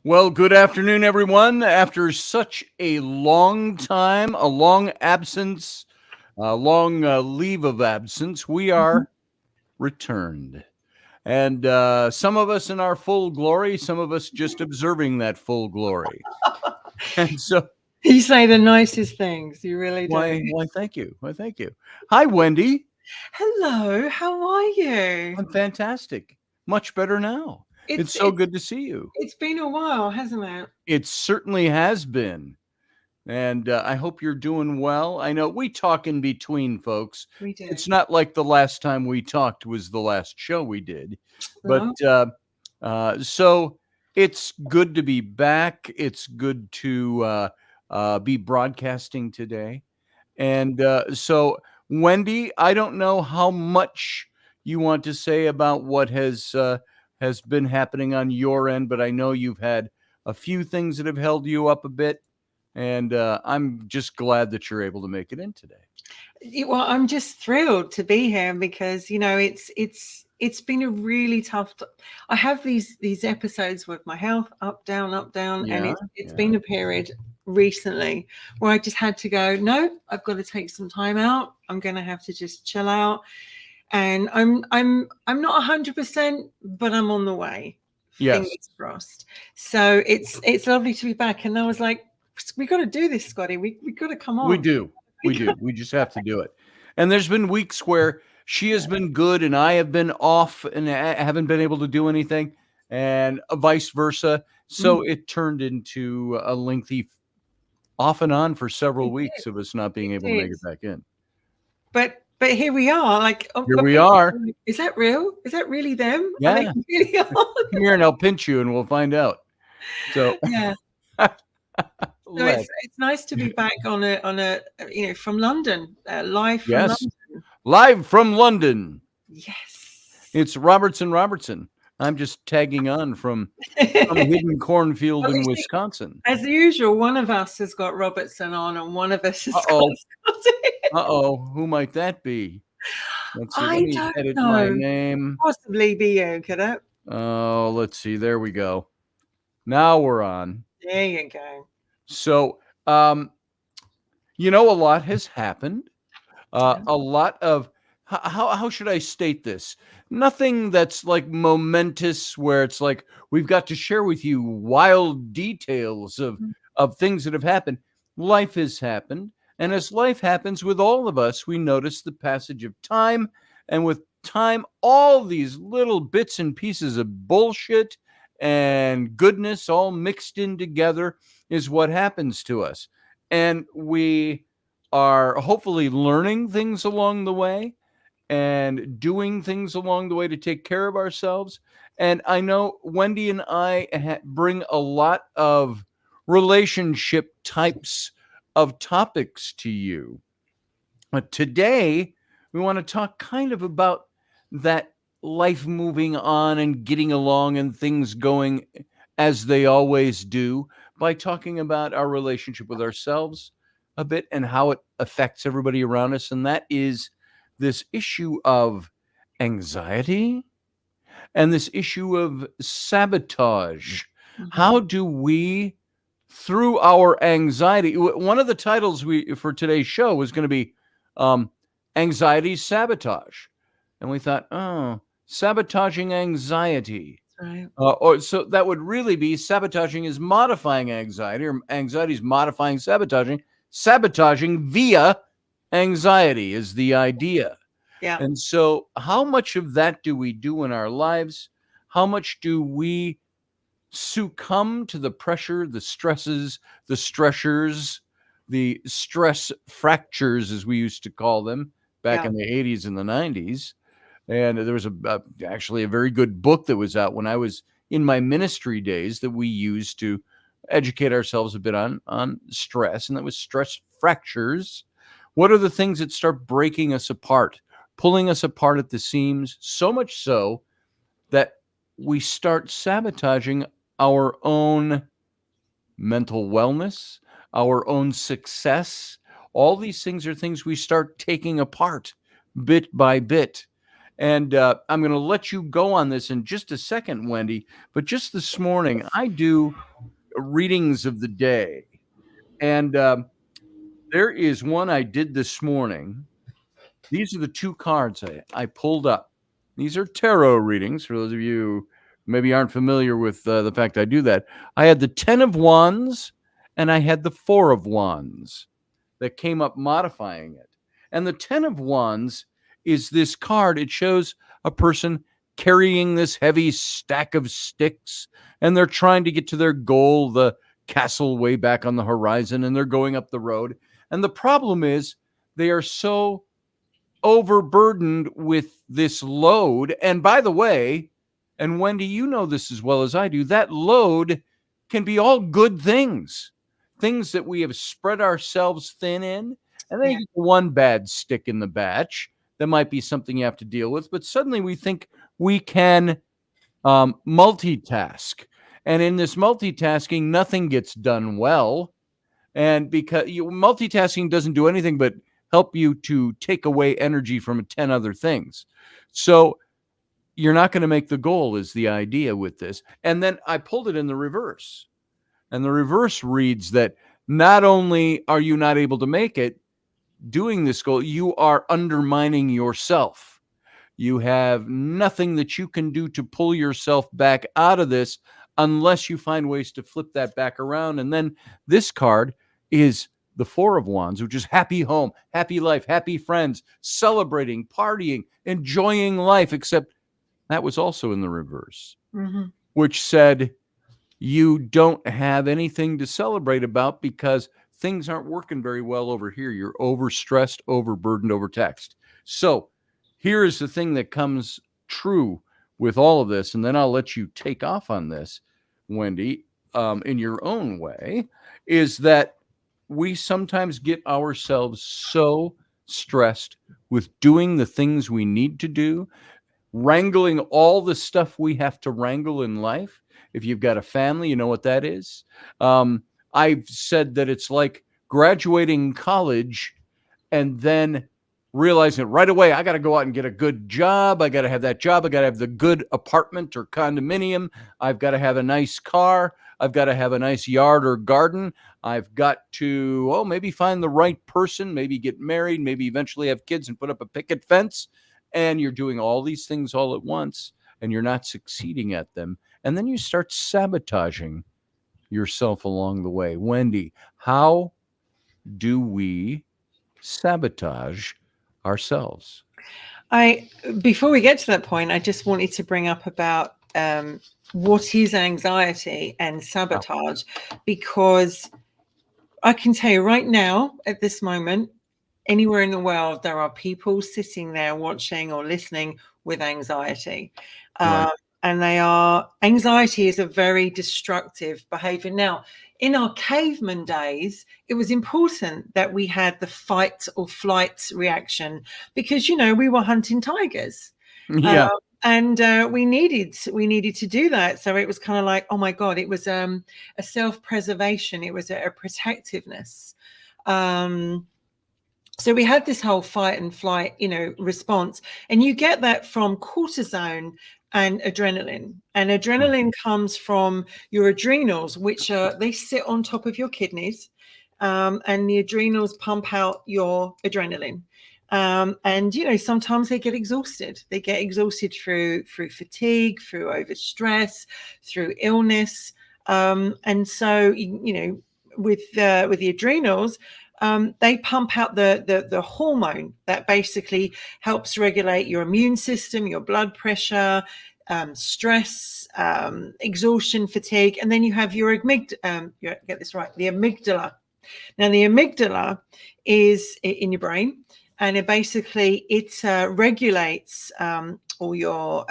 Well, good afternoon, everyone. After such a long time, a long absence, a long leave of absence, we are returned. And some of us in our full glory, some of us just observing that full glory. And so, You say the nicest things. You really do. why, thank you. Why, thank you. Hi, Wendy. Hello, how are you? I'm fantastic. Much better now. It's so good to see you. It's been a while, hasn't it? It certainly has been. And I hope you're doing well. I know we talk in between, folks. We do. It's not like the last time we talked was the last show we did. But so it's good to be back. It's good to be broadcasting today. And so, Wendy, I don't know how much you want to say about what has been happening on your end, but I know you've had a few things that have held you up a bit. And I'm just glad that you're able to make it in today. Well, I'm just thrilled to be here because it's been a really tough. I have these episodes with my health up down, and it's been a period recently where I just had to go. No, I've got to take some time out. I'm going to have to just chill out, and I'm not 100%, but I'm on the way. Yes. Fingers crossed. So it's lovely to be back, and I was like, we got to do this, Scotty. We got to come on. We do. We just have to do it. And there's been weeks where she has been good and I have been off and I haven't been able to do anything, and vice versa. So it turned into a lengthy off and on for several weeks of us not being able to make it back in. But here we are. Like, here we are. Is that real? Is that really them? Yeah. Really are? Come here and I'll pinch you and we'll find out. So yeah. So it's nice to be back on a from London, live from London. Live from London. Yes. It's Robertson. I'm just tagging on from some hidden cornfield in Wisconsin. As usual, one of us has got Robertson on and one of us has got Scotty. Who might that be? Let's see. I don't edit know. My name. Possibly be you, could it? Oh, let's see. There we go. Now we're on. There you go. So, a lot has happened. A lot of, how should I state this? Nothing that's like momentous where it's like, we've got to share with you wild details of things that have happened. Life has happened. And as life happens with all of us, we notice the passage of time. And with time, all these little bits and pieces of bullshit and goodness all mixed in together is what happens to us. And we are hopefully learning things along the way and doing things along the way to take care of ourselves. And I know Wendy and I bring a lot of relationship types of topics to you. But today, we want to talk kind of about that life moving on and getting along and things going as they always do by talking about our relationship with ourselves a bit and how it affects everybody around us. And that is this issue of anxiety and this issue of sabotage. How do we, through our anxiety, one of the titles for today's show was going to be Anxiety Sabotage. And we thought, sabotaging anxiety. Right. So that would really be sabotaging is modifying anxiety, or anxiety is modifying sabotaging via anxiety is the idea. Yeah. And so, how much of that do we do in our lives? How much do we succumb to the pressure, the stresses, the stressors, the stress fractures, as we used to call them back Yeah. in the 80s and the 90s? And there was actually a very good book that was out when I was in my ministry days that we used to educate ourselves a bit on stress, and that was Stress Fractures. What are the things that start breaking us apart, pulling us apart at the seams, so much so that we start sabotaging our own mental wellness, our own success? All these things are things we start taking apart bit by bit. And I'm going to let you go on this in just a second, Wendy. But just this morning, I do readings of the day. And there is one I did this morning. These are the two cards I pulled up. These are tarot readings. For those of you who maybe aren't familiar with the fact I do that, I had the 10 of Wands and I had the 4 of Wands that came up modifying it. And the 10 of Wands is this card. It shows a person carrying this heavy stack of sticks, and they're trying to get to their goal, the castle way back on the horizon, and they're going up the road. And the problem is they are so overburdened with this load. And by the way, and Wendy, you know this as well as I do, that load can be all good things, things that we have spread ourselves thin in. And then Yeah. you get one bad stick in the batch that might be something you have to deal with. But suddenly we think we can multitask. And in this multitasking, nothing gets done well. And because multitasking doesn't do anything but help you to take away energy from 10 other things. So you're not going to make the goal is the idea with this. And then I pulled it in the reverse. And the reverse reads that not only are you not able to make it doing this goal, you are undermining yourself. You have nothing that you can do to pull yourself back out of this unless you find ways to flip that back around. And then this card is the 4 of Wands, which is happy home, happy life, happy friends, celebrating, partying, enjoying life, except that was also in the reverse, which said you don't have anything to celebrate about because things aren't working very well over here. You're overstressed, overburdened, overtaxed. So here is the thing that comes true with all of this, and then I'll let you take off on this, Wendy, in your own way, is that we sometimes get ourselves so stressed with doing the things we need to do, wrangling all the stuff we have to wrangle in life. If you've got a family, you know what that is. I've said that it's like graduating college and then realizing right away, I got to go out and get a good job. I got to have that job. I got to have the good apartment or condominium. I've got to have a nice car. I've got to have a nice yard or garden. I've got to, maybe find the right person, maybe get married, maybe eventually have kids and put up a picket fence. And you're doing all these things all at once and you're not succeeding at them. And then you start sabotaging yourself along the way. Wendy, how do we sabotage ourselves? Before we get to that point, I just wanted to bring up about what is anxiety and sabotage, because I can tell you right now, at this moment, anywhere in the world, there are people sitting there watching or listening with anxiety. Right. And anxiety is a very destructive behavior. Now, in our caveman days, it was important that we had the fight or flight reaction because, we were hunting tigers. Yeah. And we needed to do that. So it was kind of like, oh my God, it was a self-preservation. It was a protectiveness. So we had this whole fight and flight, response, and you get that from cortisone and adrenaline. And adrenaline comes from your adrenals, which they sit on top of your kidneys, and the adrenals pump out your adrenaline. And sometimes they get exhausted. They get exhausted through fatigue, through overstress, through illness. And so with the adrenals, they pump out the hormone that basically helps regulate your immune system, your blood pressure, stress, exhaustion, fatigue, and then you have your get this right, the amygdala. Now, the amygdala is in your brain, and it basically regulates all your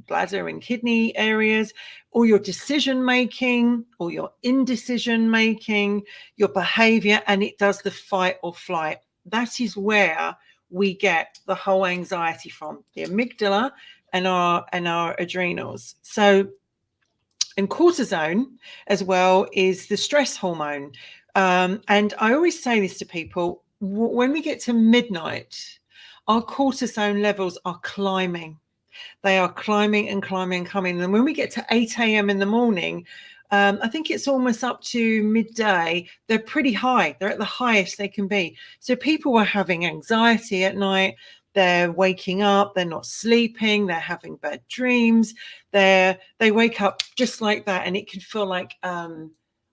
bladder and kidney areas, all your decision making, all your indecision making, your behavior, and it does the fight or flight. That is where we get the whole anxiety from, the amygdala and our adrenals. So, and cortisone as well is the stress hormone. And I always say this to people, when we get to midnight, our cortisone levels are climbing. They are climbing and climbing and climbing. And when we get to 8 a.m. in the morning, I think it's almost up to midday, they're pretty high. They're at the highest they can be. So people are having anxiety at night. They're waking up, they're not sleeping, they're having bad dreams. They wake up just like that, and it can feel like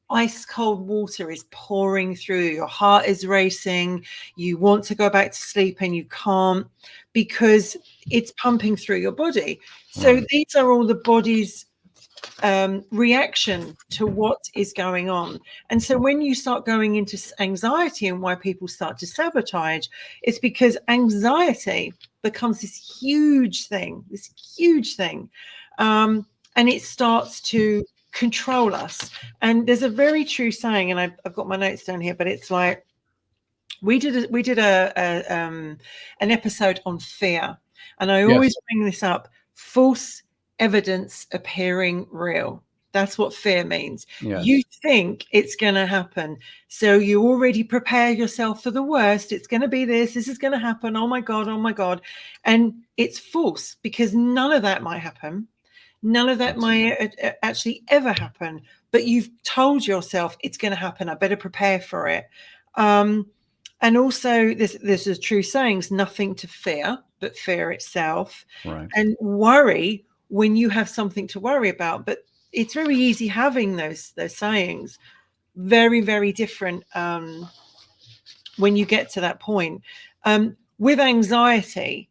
ice cold water is pouring through. Your heart is racing. You want to go back to sleep and you can't, because it's pumping through your body. So Right. these are all the body's reaction to what is going on. And so when you start going into anxiety, and why people start to sabotage, it's because anxiety becomes this huge thing, and it starts to control us. And there's a very true saying, and I've got my notes down here, but it's like, we did an episode on fear, and I always bring this up: false evidence appearing real. That's what fear means. Yes. You think it's going to happen, so you already prepare yourself for the worst. It's going to be this is going to happen. Oh my God. And it's false, because none of that might happen. None of that might actually ever happen, but you've told yourself it's going to happen. I better prepare for it. And also, this is true sayings: nothing to fear but fear itself. Right. And worry when you have something to worry about. But it's very easy having those sayings. Very, very different when you get to that point. With anxiety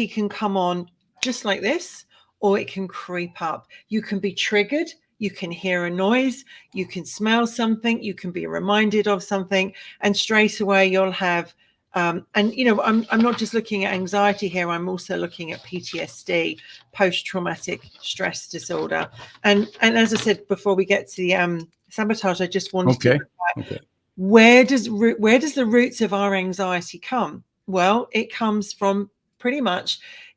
can come on just like this, or it can creep up. You can be triggered. You can hear a noise, you can smell something, you can be reminded of something, and straight away you'll have, and I'm not just looking at anxiety here, I'm also looking at PTSD, post-traumatic stress disorder. And as I said before we get to the sabotage, I just wanted to look at where does the roots of our anxiety come? Well, it comes from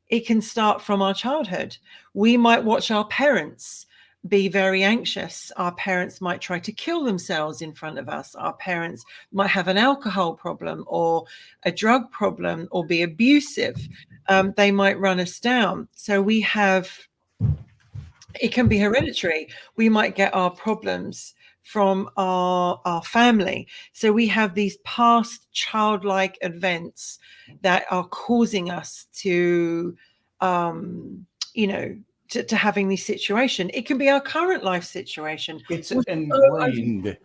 it can start from our childhood. We might watch our parents be very anxious. Our parents might try to kill themselves in front of us. Our parents might have an alcohol problem or a drug problem or be abusive. They might run us down. So it can be hereditary. We might get our problems from our family. So we have these past childlike events that are causing us to, to having this situation. It can be our current life situation. It's ingrained.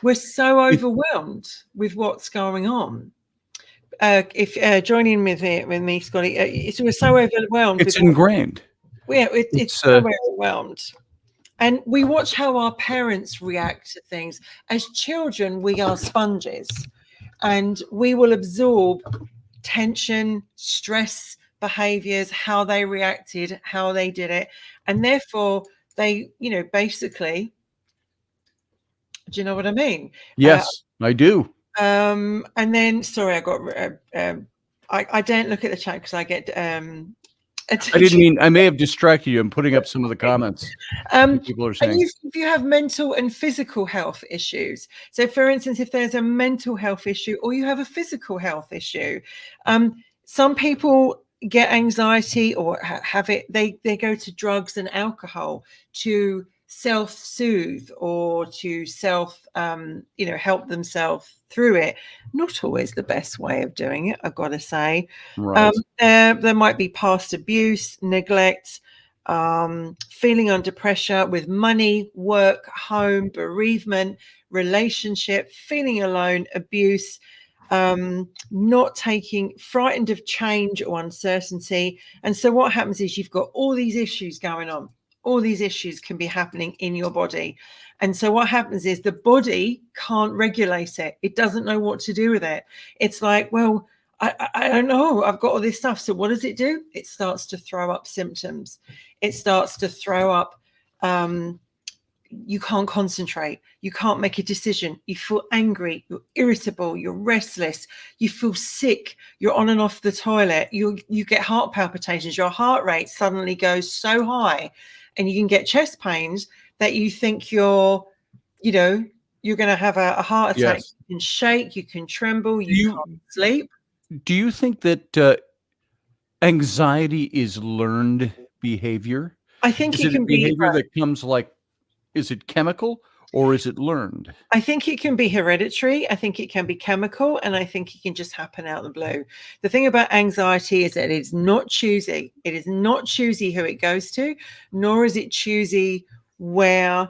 We're so overwhelmed with what's going on. If joining with me, Scotty, we're so overwhelmed. It's ingrained. It's so overwhelmed. And we watch how our parents react to things. As children, we are sponges, and we will absorb tension, stress, behaviors, how they reacted, how they did it. And therefore, they, basically, do you know what I mean? Yes, I do. And then, sorry, I got, I don't look at the chat because I get, I may have distracted you. I'm putting up some of the comments. People are saying. If you have mental and physical health issues, so for instance, if there's a mental health issue or you have a physical health issue, some people get anxiety or have it. They go to drugs and alcohol to self-soothe or to help themselves through it. Not always the best way of doing it, I've got to say. Right. There might be past abuse, neglect, feeling under pressure with money, work, home, bereavement, relationship, feeling alone, abuse, not taking, frightened of change or uncertainty. And so what happens is you've got all these issues going on. All these issues can be happening in your body. And so what happens is the body can't regulate it. It doesn't know what to do with it. It's like, well, I don't know. I've got all this stuff. So what does it do? It starts to throw up symptoms. It starts to throw up. You can't concentrate. You can't make a decision. You feel angry. You're irritable. You're restless. You feel sick. You're on and off the toilet. You get heart palpitations. Your heart rate suddenly goes so high, and you can get chest pains that you think you're going to have a heart attack. Yes. You can shake. You can tremble. You can't sleep. Do you think that anxiety is learned behavior? I think Is it it a can be. behavior that comes is it chemical or is it learned? I think it can be hereditary. I think it can be chemical, and I think it can just happen out of the blue. The thing about anxiety is that it's not choosy. It is not choosy who it goes to, nor is it choosy where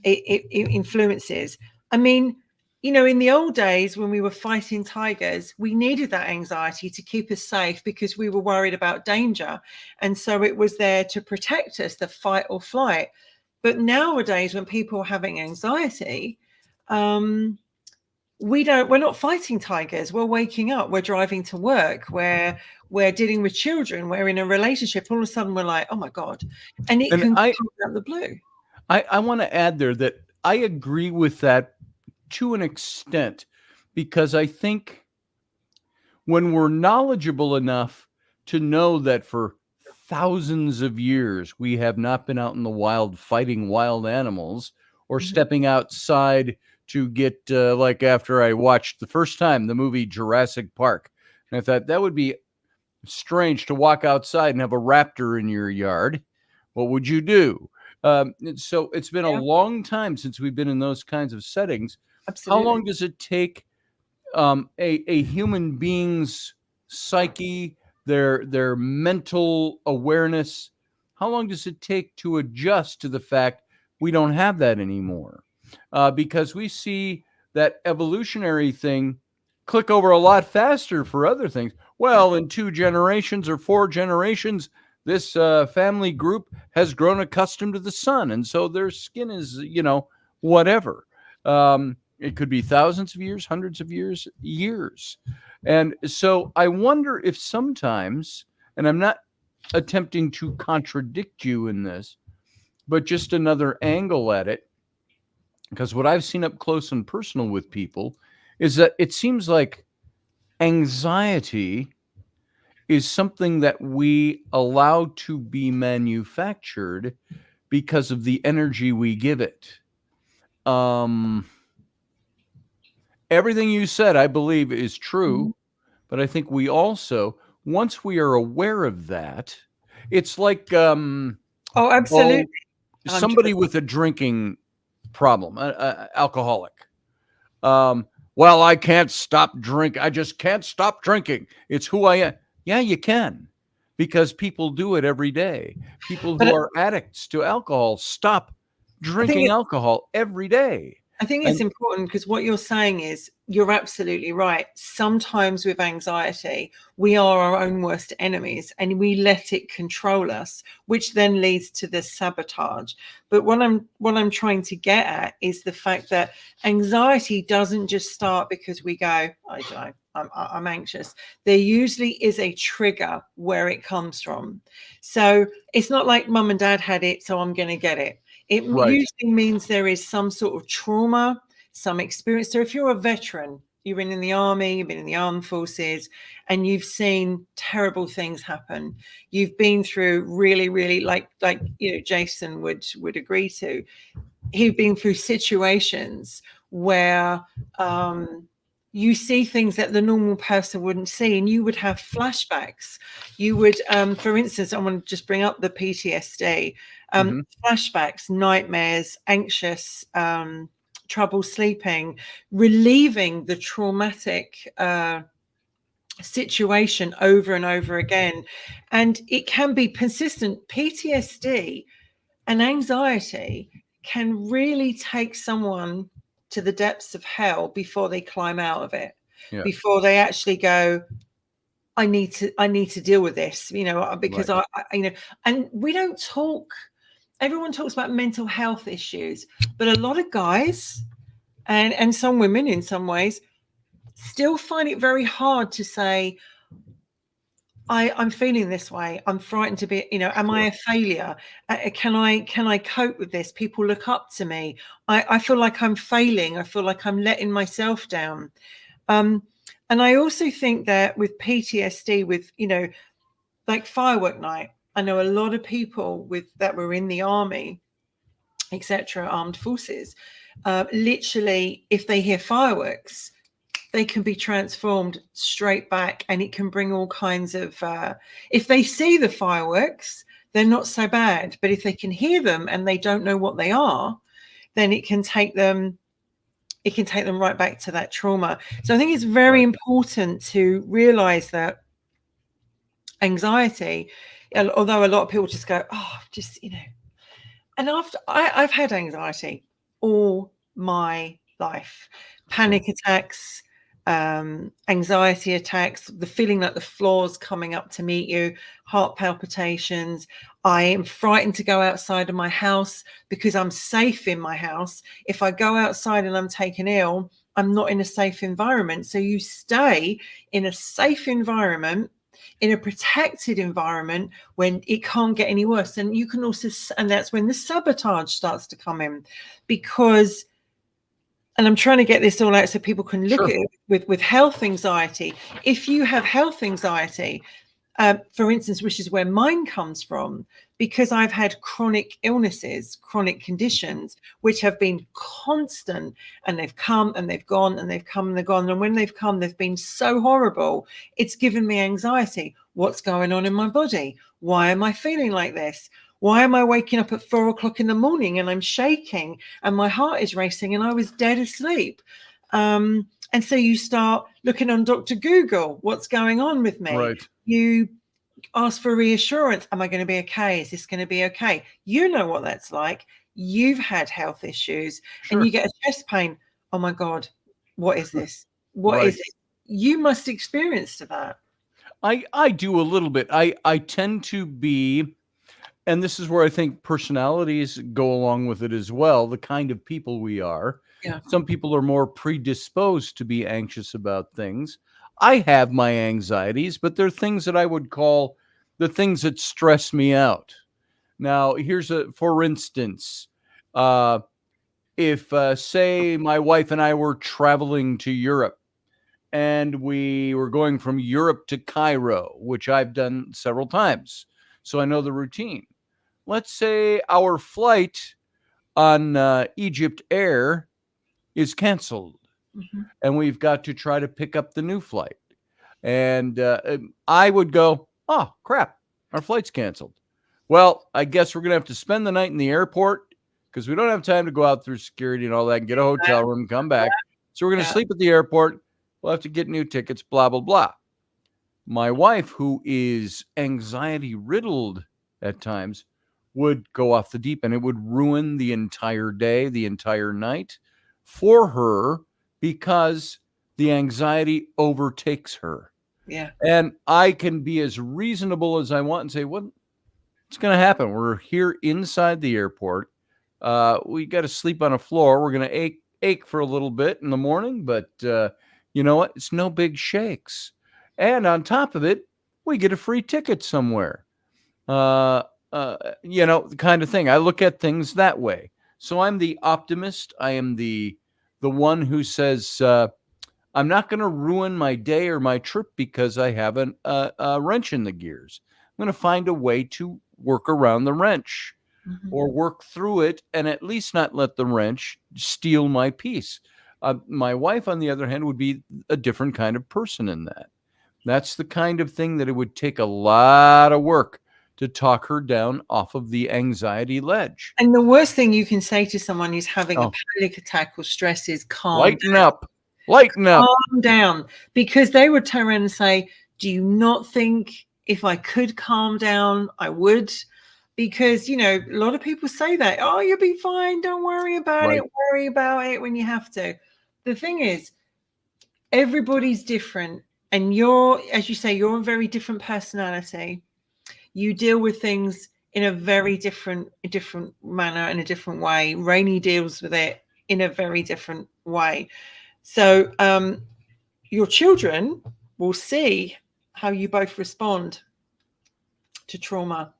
it influences. I mean, in the old days when we were fighting tigers, we needed that anxiety to keep us safe because we were worried about danger. And so it was there to protect us, the fight or flight. But nowadays, when people are having anxiety, we're not fighting tigers. We're waking up. We're driving to work. We're dealing with children. We're in a relationship. All of a sudden, we're like, oh my God. And it can come out of the blue. I want to add there that I agree with that to an extent, because I think when we're knowledgeable enough to know that for thousands of years we have not been out in the wild fighting wild animals or stepping outside to get like after I watched the first time the movie Jurassic Park, and I thought that would be strange to walk outside and have a raptor in your yard. What would you do? So it's been a long time since we've been in those kinds of settings. Absolutely. How long does it take a human being's psyche, their mental awareness? How long does it take to adjust to the fact we don't have that anymore? Because we see that evolutionary thing click over a lot faster for other things. Well, in 2 generations or 4 generations, this family group has grown accustomed to the sun, and so their skin is, whatever. It could be thousands of years, hundreds of years. And so I wonder if sometimes, and I'm not attempting to contradict you in this, but just another angle at it, because what I've seen up close and personal with people is that it seems like anxiety is something that we allow to be manufactured because of the energy we give it. Everything you said, I believe, is true, but I think we also, once we are aware of that, it's like absolutely. Somebody with a drinking problem, alcoholic. Well, I can't stop drink. I just can't stop drinking. It's who I am. Yeah, you can, because people do it every day. People who are addicts to alcohol stop drinking alcohol every day. I think it's important because what you're saying is you're absolutely right. Sometimes with anxiety, we are our own worst enemies and we let it control us, which then leads to the sabotage. But what I'm trying to get at is the fact that anxiety doesn't just start because we go, I don't know, I'm anxious. There usually is a trigger where it comes from. So it's not like mum and dad had it, so I'm going to get it. It usually means there is some sort of trauma, some experience. So if you're a veteran, you've been in the army, you've been in the armed forces, and you've seen terrible things happen. You've been through really, really like Jason would agree to. He'd been through situations where you see things that the normal person wouldn't see, and you would have flashbacks. You would, for instance, I want to just bring up the PTSD, flashbacks, nightmares, anxious, trouble sleeping, relieving the traumatic situation over and over again, and it can be persistent. PTSD and anxiety can really take someone to the depths of hell before they climb out of it, before they actually go, I need to deal with this, because I and we don't talk. Everyone talks about mental health issues, but a lot of guys and some women in some ways still find it very hard to say, I'm feeling this way. I'm frightened to be, am I a failure? Can I cope with this? People look up to me. I feel like I'm failing. I feel like I'm letting myself down. And I also think that with PTSD, with, like firework night, I know a lot of people that were in the army, etc., armed forces, literally, if they hear fireworks, they can be transformed straight back, and it can bring all kinds of, if they see the fireworks, they're not so bad, but if they can hear them and they don't know what they are, then it can take them right back to that trauma. So I think it's very important to realize that anxiety, although a lot of people just go, oh, just, and after I've had anxiety all my life, panic attacks, anxiety attacks, the feeling like the floor's coming up to meet you, heart palpitations. I am frightened to go outside of my house because I'm safe in my house. If I go outside and I'm taken ill, I'm not in a safe environment. So you stay in a safe environment, in a protected environment, when it can't get any worse. And you can also, and that's when the sabotage starts to come in, because, and I'm trying to get this all out so people can look at it with health anxiety. If you have health anxiety, for instance, which is where mine comes from, because I've had chronic illnesses, chronic conditions, which have been constant, and they've come and they've gone, and they've come and they've gone. And when they've come, they've been so horrible. It's given me anxiety. What's going on in my body? Why am I feeling like this? Why am I waking up at 4 o'clock in the morning and I'm shaking and my heart is racing and I was dead asleep? And so you start looking on Dr. Google, what's going on with me? Right. You ask for reassurance. Am I going to be okay? Is this going to be okay? You know what that's like. You've had health issues and you get a chest pain. Oh my God, what is this? What is it? You must experience that. I do a little bit. I tend to be, and this is where I think personalities go along with it as well, the kind of people we are. Yeah. Some people are more predisposed to be anxious about things. I have my anxieties, but they're things that I would call the things that stress me out. Now, here's for instance, if say my wife and I were traveling to Europe, and we were going from Europe to Cairo, which I've done several times, so I know the routine. Let's say our flight on Egypt Air is canceled, and we've got to try to pick up the new flight. And I would go, oh, crap, our flight's canceled. Well, I guess we're going to have to spend the night in the airport because we don't have time to go out through security and all that and get a hotel room and come back. So we're going to sleep at the airport. We'll have to get new tickets, blah, blah, blah. My wife, who is anxiety riddled at times, would go off the deep end. It would ruin the entire day, the entire night for her, because the anxiety overtakes her. Yeah. And I can be as reasonable as I want and say, what's going to happen? We're here inside the airport. We got to sleep on a floor. We're going to ache for a little bit in the morning, but you know what? It's no big shakes. And on top of it, we get a free ticket somewhere. The kind of thing. I look at things that way. So I'm the optimist. I am the one who says, I'm not going to ruin my day or my trip because I have a wrench in the gears. I'm going to find a way to work around the wrench or work through it, and at least not let the wrench steal my peace. My wife, on the other hand, would be a different kind of person in that. That's the kind of thing that it would take a lot of work to talk her down off of the anxiety ledge. And the worst thing you can say to someone who's having a panic attack or stress is calm Lighten up. Lighten up. Calm down. Because they would turn around and say, do you not think if I could calm down, I would? Because, you know, a lot of people say that, oh, you'll be fine. Don't worry about Right. it. Worry about it when you have to. The thing is, everybody's different. And you're, as you say, you're a very different personality. You deal with things in a very different manner, in a different way. Rainey deals with it in a very different way. So your children will see how you both respond to trauma,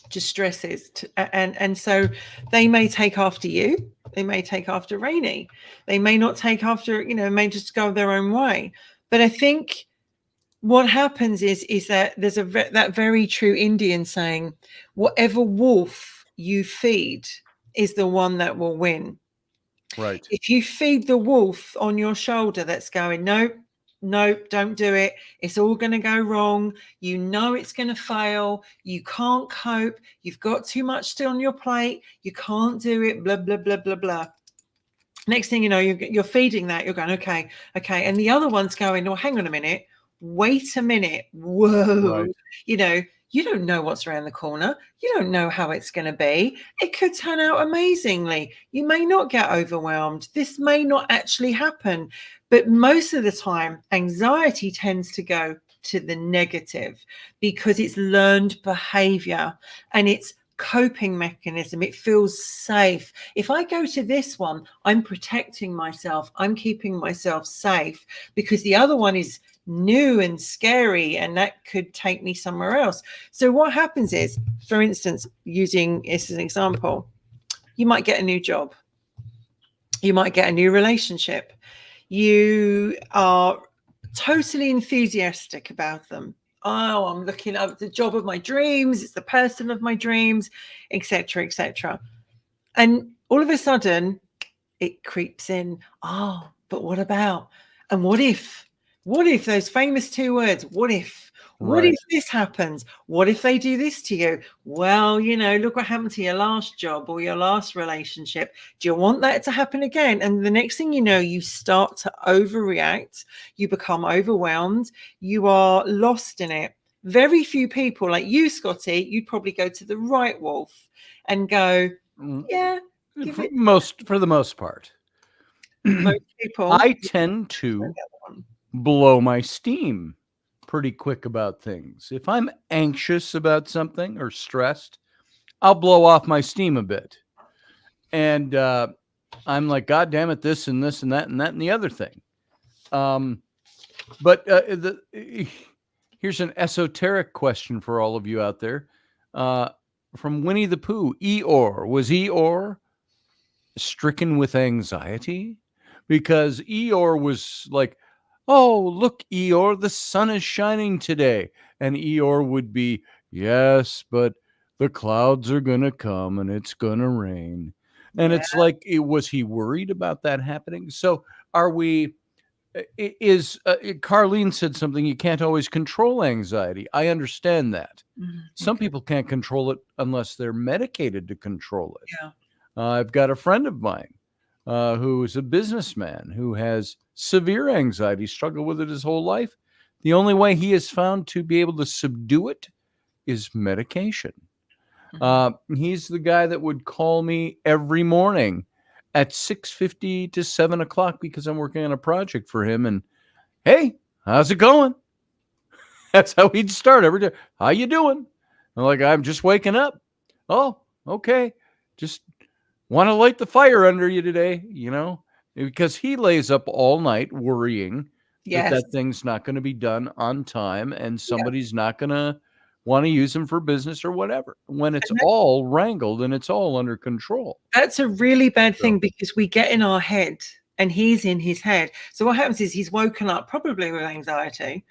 to stresses, and so they may take after you. They may take after Rainey. They may not take after, you know, may just go their own way. But I think what happens is that there's that very true Indian saying, whatever wolf you feed is the one that will win. Right. If you feed the wolf on your shoulder that's going, nope, nope, don't do it, it's all going to go wrong, you know it's going to fail, you can't cope, you've got too much still on your plate, you can't do it, blah, blah, blah, blah, blah. Next thing you know, you're feeding that, you're going, okay. And the other one's going, oh, hang on a minute, wait a minute, whoa, Right. you know, you don't know what's around the corner. You don't know how it's going to be. It could turn out amazingly. You may not get overwhelmed. This may not actually happen. But most of the time, anxiety tends to go to the negative because it's learned behavior and it's coping mechanism. It feels safe. If I go to this one, I'm protecting myself. I'm keeping myself safe because the other one is new and scary and that could take me somewhere else. So what happens is, for instance, using this as an example, you might get a new job. You might get a new relationship. You are totally enthusiastic about them. Oh, I'm looking up the job of my dreams. It's the person of my dreams, etc., etc. And all of a sudden it creeps in. Oh, but what about? And what if? What if those famous two words? What if? What if this happens? What if they do this to you? Well, you know, look what happened to your last job or your last relationship. Do you want that to happen again? And the next thing you know, you start to overreact. You become overwhelmed. You are lost in it. Very few people like you, Scotty, you'd probably go to the right wolf and go, yeah, for the most part. most people. I tend to blow my steam pretty quick about things. If I'm anxious about something or stressed, I'll blow off my steam a bit. And I'm like, God damn it, this and this and that and that and the other thing. But here's an esoteric question for all of you out there. From Winnie the Pooh, Eeyore. Was Eeyore stricken with anxiety? Because Eeyore was like, oh, look, Eeyore, the sun is shining today. And Eeyore would be, yes, but the clouds are going to come and it's going to rain. And it's like, was he worried about that happening? So are we, Carlene said something, you can't always control anxiety. I understand that. Some people can't control it unless they're medicated to control it. Yeah. I've got a friend of mine who is a businessman who has severe anxiety, struggled with it his whole life. The only way he has found to be able to subdue it is medication. He's the guy that would call me every morning at 6:50 to 7 o'clock because I'm working on a project for him. And, hey, how's it going? That's how he'd start every day. How you doing? I'm like, I'm just waking up. Oh, okay. Just want to light the fire under you today, you know, because he lays up all night worrying that thing's not going to be done on time and somebody's not going to want to use him for business or whatever, when it's all wrangled and it's all under control. That's a really bad thing because we get in our head and he's in his head. So what happens is he's woken up probably with anxiety.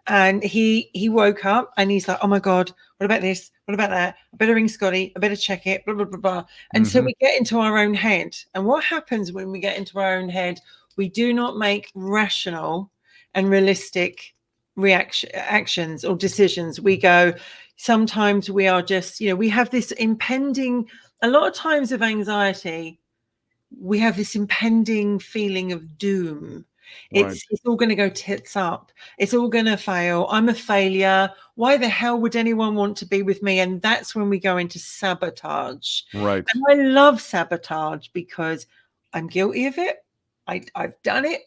And he woke up and he's like, oh my God, what about this? What about that? I better ring Scotty. I better check it, blah, blah, blah, blah. And so we get into our own head. And what happens when we get into our own head? We do not make rational and realistic actions or decisions. We go, sometimes we are just, you know, we have this impending, a lot of times of anxiety, we have this impending feeling of doom. Right. It's all going to go tits up. It's all going to fail. I'm a failure. Why the hell would anyone want to be with me? And that's when we go into sabotage. Right. And I love sabotage because I'm guilty of it. I've done it.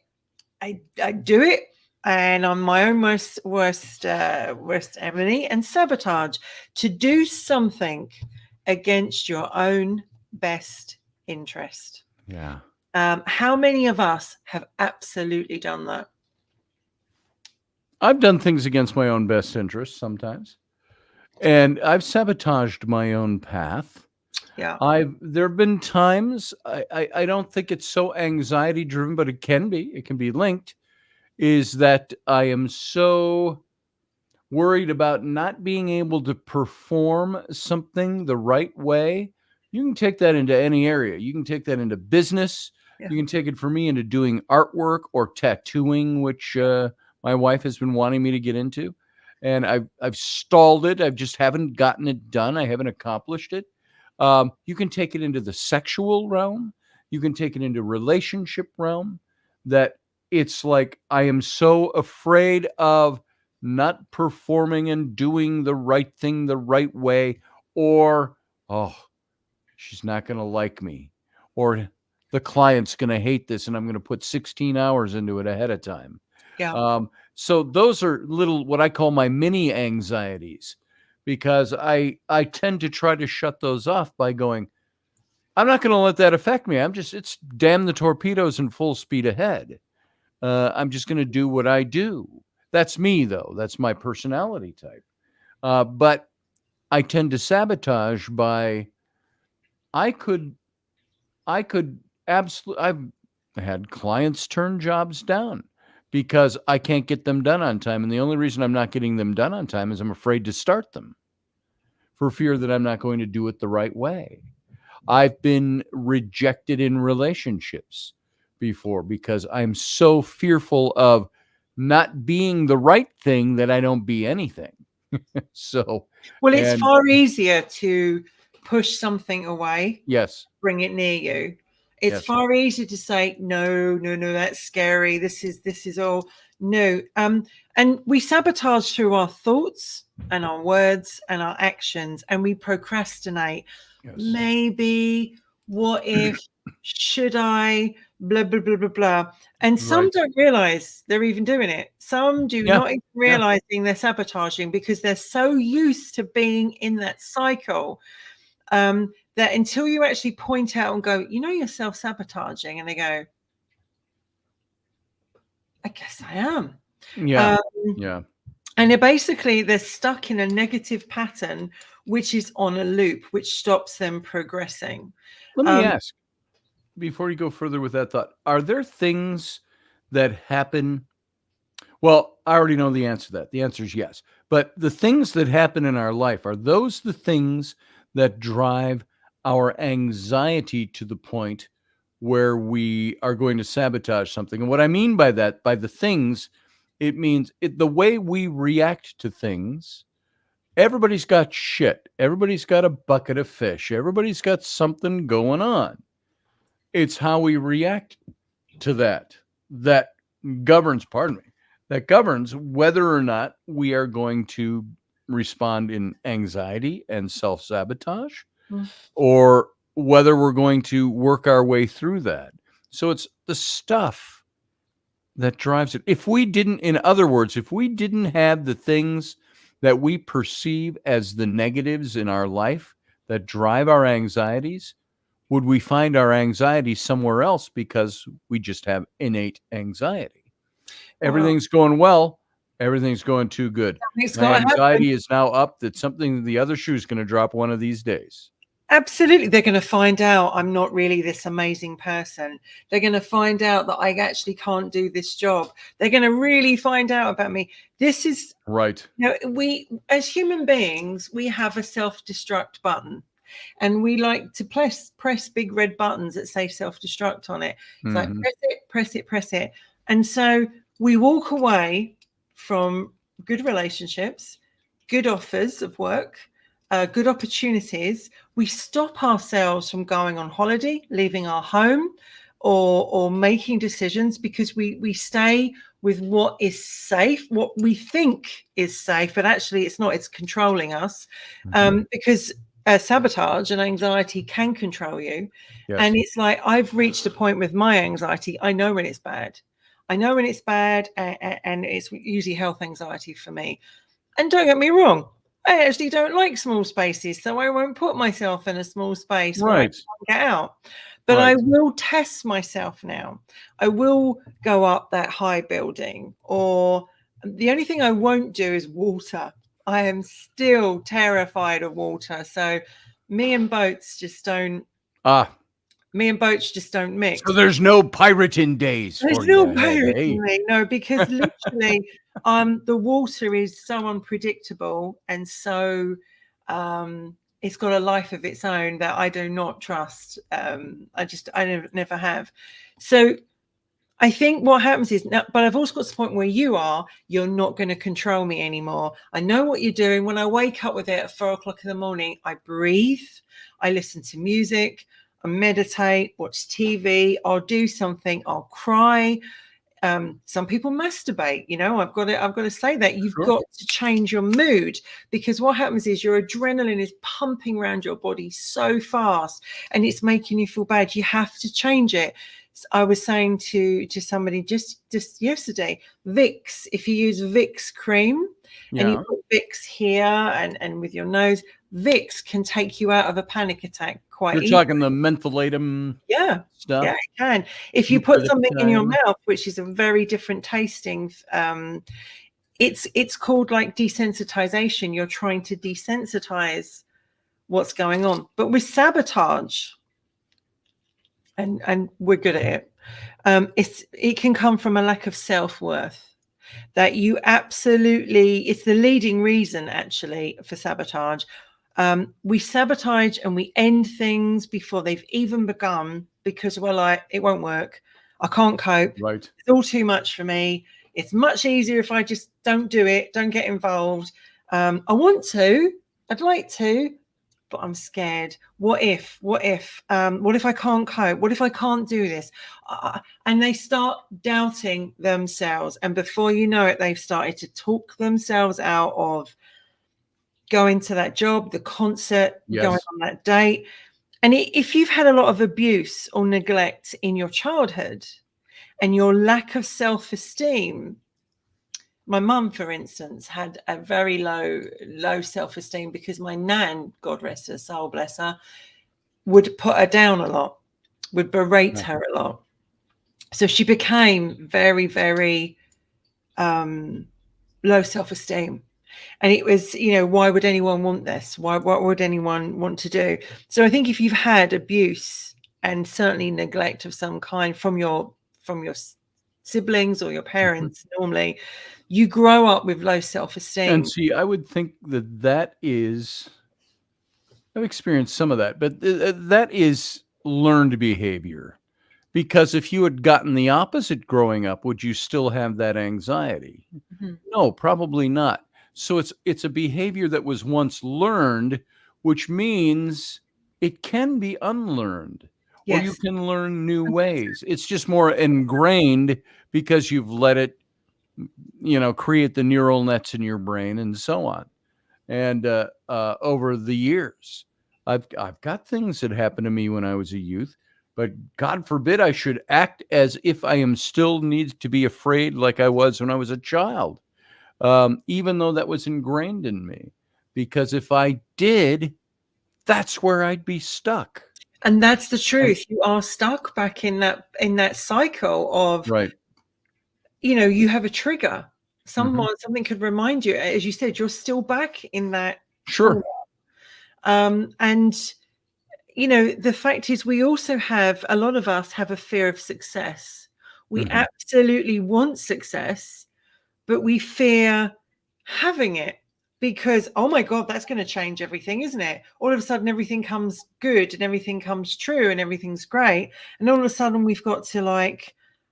I do it, and I'm my own worst enemy. And sabotage, to do something against your own best interest. Yeah. How many of us have absolutely done that? I've done things against my own best interests sometimes, and I've sabotaged my own path. Yeah. There have been times I don't think it's so anxiety driven, but it can be. It can be linked. Is that I am so worried about not being able to perform something the right way. You can take that into any area. You can take that into business. Yeah. You can take it for me into doing artwork or tattooing, which my wife has been wanting me to get into. And I've stalled it. I just haven't gotten it done. I haven't accomplished it. You can take it into the sexual realm. You can take it into relationship realm. That it's like I am so afraid of not performing and doing the right thing the right way, or, oh, she's not going to like me, or the client's going to hate this and I'm going to put 16 hours into it ahead of time. Yeah. So those are little, what I call my mini anxieties, because I tend to try to shut those off by going, I'm not going to let that affect me. It's damn the torpedoes and full speed ahead. I'm just going to do what I do. That's me, though. That's my personality type. But I tend to sabotage by, I could absolutely, I've had clients turn jobs down because I can't get them done on time. And the only reason I'm not getting them done on time is I'm afraid to start them for fear that I'm not going to do it the right way. I've been rejected in relationships before because I'm so fearful of not being the right thing that I don't be anything. So, Well, it's and far easier to push something away, yes, bring it near you. It's yes, far easier to say, no, that's scary. This is all no. And we sabotage through our thoughts and our words and our actions, and we procrastinate. yes. Maybe, what if, should I, blah, blah, blah, blah, blah. And some Right. don't realize they're even doing it. Some do Yeah, not even yeah. realizing they're sabotaging because they're so used to being in that cycle, that until you actually point out and go, you're self-sabotaging, and they go, I guess I am. Yeah, yeah. And they're stuck in a negative pattern, which is on a loop, which stops them progressing. Let me ask, before you go further with that thought, are there things that happen? Well, I already know the answer to that. The answer is yes. But the things that happen in our life, are those the things that drive our anxiety to the point where we are going to sabotage something? And what I mean by that, by the things, it means the way we react to things. Everybody's got shit. Everybody's got a bucket of fish. Everybody's got something going on. It's how we react to that governs, that governs whether or not we are going to respond in anxiety and self-sabotage, or whether we're going to work our way through that. So it's the stuff that drives it. In other words, if we didn't have the things that we perceive as the negatives in our life that drive our anxieties, would we find our anxiety somewhere else because we just have innate anxiety? Everything's going well. Everything's going too good. It's My got to happen. anxiety is now up that the other shoe's going to drop one of these days. Absolutely. They're going to find out I'm not really this amazing person. They're going to find out that I actually can't do this job. They're going to really find out about me. This is right. We, as human beings, we have a self-destruct button, and we like to press big red buttons that say self-destruct on it. It's like press it. And so we walk away from good relationships, good offers of work, good opportunities. We stop ourselves from going on holiday, leaving our home, or making decisions, because we stay with what is safe, what we think is safe, but actually it's not. It's controlling us, because sabotage and anxiety can control you. Yes. And it's like, I've reached a point with my anxiety. I know when it's bad. I know when it's bad, and it's usually health anxiety for me. And don't get me wrong, I actually don't like small spaces, so I won't put myself in a small space where I Right. can't get out. But I will test myself now. I will go up that high building, or the only thing I won't do is water. I am still terrified of water. So me and boats just don't mix. So there's no pirating days There's for no you ahead, pirate eh? in me, no, because literally, the water is so unpredictable, and so it's got a life of its own that I do not trust. I never have. So I think what happens is now, but I've also got to the point where you're not going to control me anymore. I know what you're doing. When I wake up with it at 4 o'clock in the morning, I breathe, I listen to music, I meditate, watch TV, I'll do something, I'll cry. Some people masturbate. I've got to say that you've got to change your mood, because what happens is your adrenaline is pumping around your body so fast and it's making you feel bad. You have to change it. I was saying to somebody just yesterday, Vicks, if you use Vicks cream and you put Vicks here and with your nose, Vicks can take you out of a panic attack quite easily. You're talking the mentholatum stuff? Yeah, it can. If you put something in your mouth, which is a very different tasting, it's called like desensitization. You're trying to desensitize what's going on. But with sabotage, and we're good at it, it can come from a lack of self-worth. That you absolutely, it's the leading reason actually for sabotage. We sabotage and we end things before they've even begun, because it won't work. I can't cope. Right. It's all too much for me. It's much easier if I just don't do it, don't get involved. I want to, I'd like to, but I'm scared. What if I can't cope? What if I can't do this? And they start doubting themselves. And before you know it, they've started to talk themselves out of going to that job, the concert, going on that date. And if you've had a lot of abuse or neglect in your childhood and your lack of self-esteem, my mum, for instance, had a very low self-esteem because my nan, God rest her soul, bless her, would put her down a lot, would berate her a lot. So she became very, very low self-esteem. And it was, why would anyone want this? What would anyone want to do? So I think if you've had abuse and certainly neglect of some kind from your siblings or your parents, normally you grow up with low self-esteem. And see, I would think that is, I've experienced some of that, but that is learned behavior. Because if you had gotten the opposite growing up, would you still have that anxiety? No, probably not. So it's a behavior that was once learned, which means it can be unlearned. Or you can learn new ways. It's just more ingrained because you've let it, create the neural nets in your brain and so on. And over the years, I've got things that happened to me when I was a youth, but God forbid I should act as if I am still need to be afraid like I was when I was a child, even though that was ingrained in me. Because if I did, that's where I'd be stuck. And that's the truth. You are stuck back in that cycle of, you have a trigger. Something could remind you, as you said, you're still back in that. Sure. And the fact is, we also have, a lot of us have a fear of success. We absolutely want success, but we fear having it because, oh my God, that's going to change everything, isn't it? All of a sudden, everything comes good and everything comes true and everything's great. And all of a sudden we've got to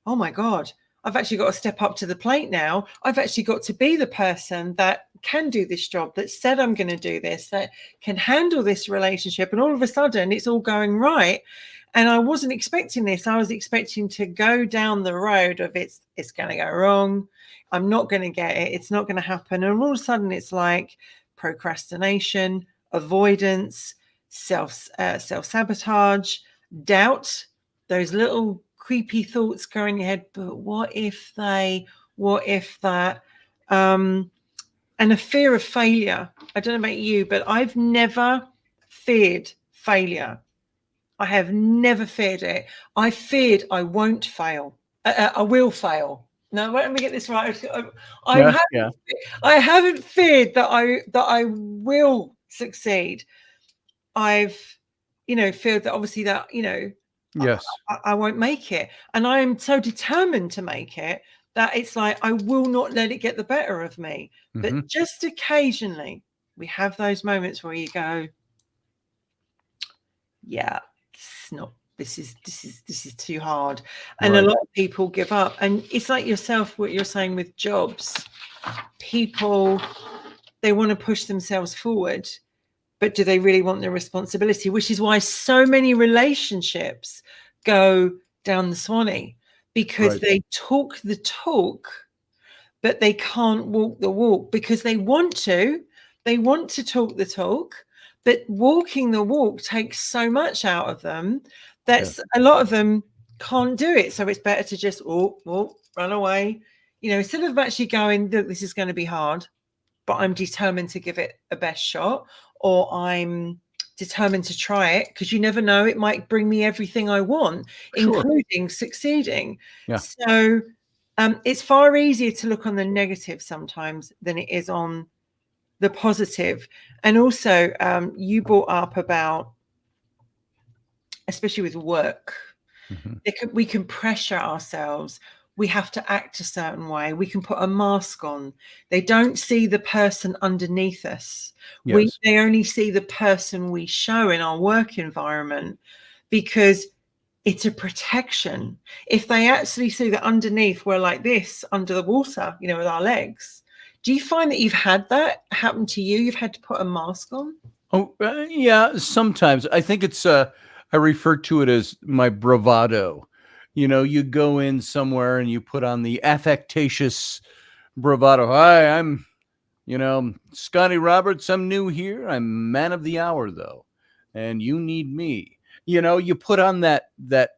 oh my God, I've actually got to step up to the plate now. I've actually got to be the person that can do this job, that said I'm going to do this, that can handle this relationship. And all of a sudden it's all going right. And I wasn't expecting this. I was expecting to go down the road of it's going to go wrong. I'm not going to get it. It's not going to happen. And all of a sudden, it's like procrastination, avoidance, self-sabotage, doubt, those little creepy thoughts go in your head. But what if that? And a fear of failure. I don't know about you, but I've never feared failure. I have never feared it. I feared I won't fail. I will fail. No, let me get this right. I haven't feared that I will succeed. I've, feared that obviously that, Yes. I won't make it. And I am so determined to make it that it's like, I will not let it get the better of me. But just occasionally we have those moments where you go, yeah, it's not, this is too hard. And a lot of people give up. And it's like yourself, what you're saying with jobs, people, they want to push themselves forward, but do they really want the responsibility? Which is why so many relationships go down the Swanee, because they talk the talk, but they can't walk the walk, because they want to talk the talk, but walking the walk takes so much out of them that a lot of them can't do it. So it's better to just run away, instead of actually going, look, this is going to be hard, but I'm determined to give it a best shot, or I'm determined to try it, because you never know, it might bring me everything I want, including succeeding. So it's far easier to look on the negative sometimes than it is on the positive. And also you brought up about, especially with work, we can pressure ourselves. We have to act a certain way. We can put a mask on. They don't see the person underneath us. They only see the person we show in our work environment, because it's a protection. If they actually see that underneath, we're like this under the water, with our legs. Do you find that you've had that happen to you? You've had to put a mask on? Oh, yeah, sometimes. I think it's, I refer to it as my bravado. You go in somewhere and you put on the affectatious bravado. Hi, I'm, Scotty Roberts. I'm new here. I'm man of the hour, though, and you need me. You put on that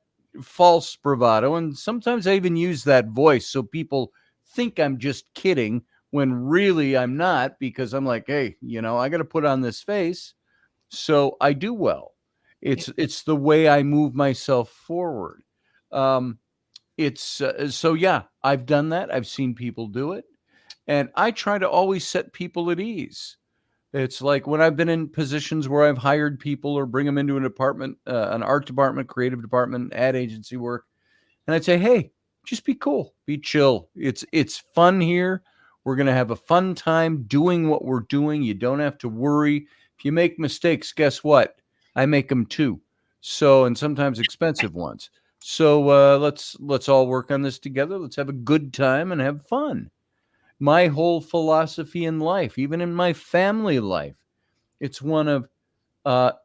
false bravado, and sometimes I even use that voice so people think I'm just kidding when really I'm not, because I'm like, hey, I got to put on this face so I do well. It's the way I move myself forward. So yeah, I've done that. I've seen people do it, and I try to always set people at ease. It's like when I've been in positions where I've hired people or bring them into an department, an art department, creative department, ad agency work, and I'd say, hey, just be cool, be chill. It's fun here. We're going to have a fun time doing what we're doing. You don't have to worry. If you make mistakes, guess what? I make them too. So, and sometimes expensive ones. So let's all work on this together. Let's have a good time and have fun. My whole philosophy in life, even in my family life, it's one of,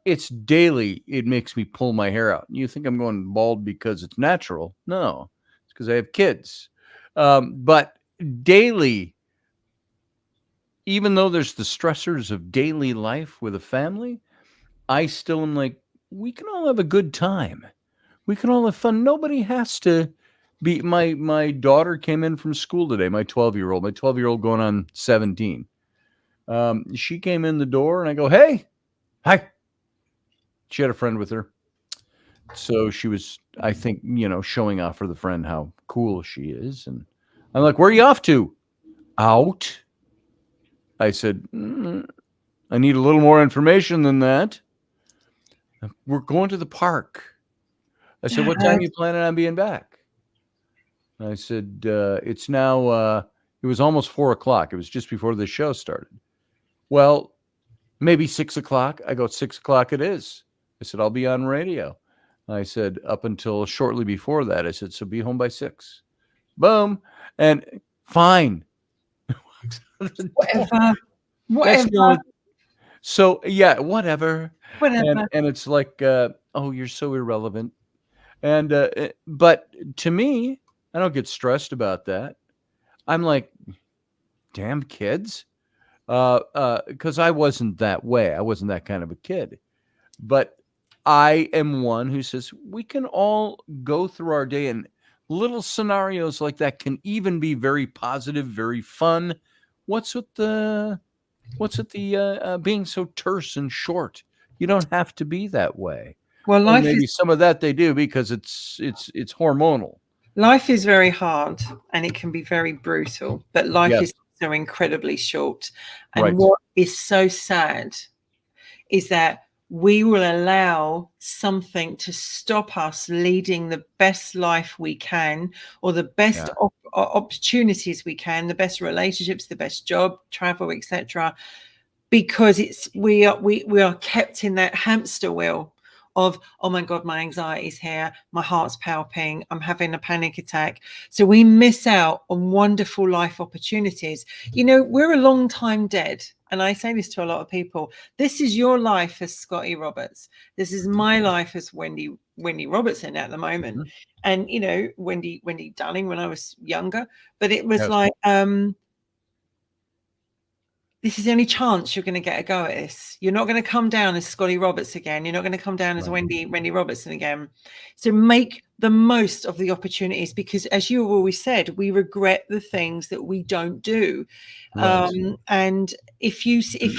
it's daily. It makes me pull my hair out. You think I'm going bald because it's natural? No, it's because I have kids. But daily, even though there's the stressors of daily life with a family, I still am like, we can all have a good time. We can all have fun. Nobody has to be. My daughter came in from school today, my 12-year-old going on 17. She came in the door and I go, hey, hi. She had a friend with her. So she was, I think, showing off for the friend how cool she is. And I'm like, where are you off to? Out. I said, I need a little more information than that. We're going to the park. I said, what time are you planning on being back? I said, it's now, it was almost 4:00. It was just before the show started. Well, maybe 6:00. I go, 6:00 it is. I said, I'll be on radio. I said, up until shortly before that, I said, so be home by 6. Boom. And fine. Whatever. So yeah, whatever. Whatever. And it's like, oh, you're so irrelevant. And but to me, I don't get stressed about that. I'm like, damn kids, because I wasn't that way. I wasn't that kind of a kid. But I am one who says we can all go through our day, and little scenarios like that can even be very positive, very fun. What's with the being so terse and short? You don't have to be that way. Well, Or maybe some of that they do because it's hormonal. life is very hard and it can be very brutal, but life Yes, is so incredibly short. And right. what is so sad is that we will allow something to stop us leading the best life we can, or the best Yeah, opportunities we can, the best relationships, the best job, travel, etc., because we are kept in that hamster wheel of, oh my god, my anxiety is here, my heart's palpitating, I'm having a panic attack. So we miss out on wonderful life opportunities. You know, we're a long time dead, and I say this to a lot of people. This is your life as Scotty Roberts. This is my life as Wendy Robertson at the moment. mhm, And you know, Wendy Dunning when I was younger. But it was yes, like, this is the only chance you're going to get a go at this. You're not going to come down as Scotty Roberts again. You're not going to come down as right, Wendy Robertson again. So make the most of the opportunities, because as you have always said, we regret the things that we don't do. right, And if you stick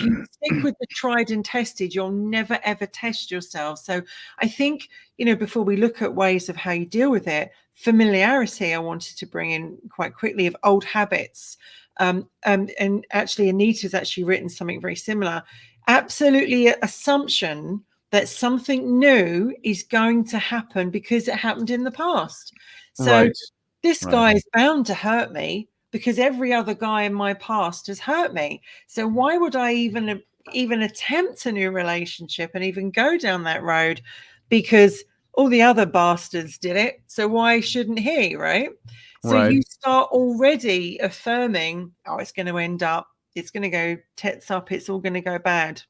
with the tried and tested, you'll never ever test yourself. So I think, you know, before we look at ways of how you deal with it, familiarity I wanted to bring in quite quickly, of old habits. And actually, Anita's actually written something very similar. Absolutely, assumption that something new is going to happen because it happened in the past. So right, this right, guy is bound to hurt me because every other guy in my past has hurt me. So why would I even attempt a new relationship and even go down that road? Because all the other bastards did it. So why shouldn't he, right? So right, you start already affirming, oh, it's going to end up, it's going to go tits up, it's all going to go bad.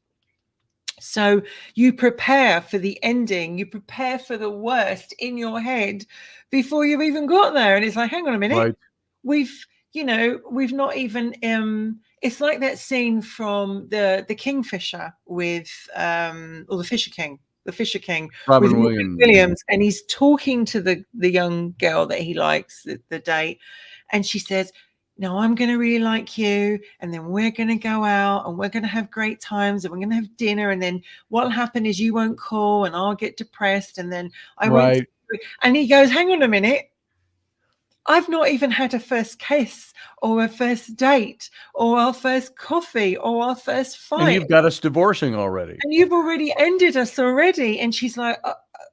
So you prepare for the ending, you prepare for the worst in your head before you've even got there. And it's like, hang on a minute, right. we've, you know, we've not even it's like that scene from the Kingfisher with or the Fisher King with Robin Robin Williams. Yeah. Williams, and he's talking to the young girl that he likes, the date, and she says, no, I'm going to really like you, and then we're going to go out and we're going to have great times and we're going to have dinner, and then what'll happen is you won't call and I'll get depressed and then I won't. Right. And he goes, hang on a minute, I've not even had a first kiss or a first date or our first coffee or our first And fight. you've got us divorcing already. And you've already ended us already. And she's like,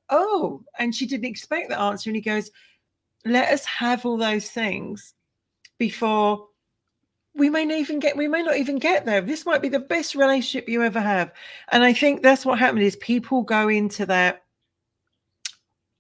oh. And she didn't expect the answer. And he goes, let us have all those things before we may not even get there. This might be the best relationship you ever have. And I think that's what happened is people go into that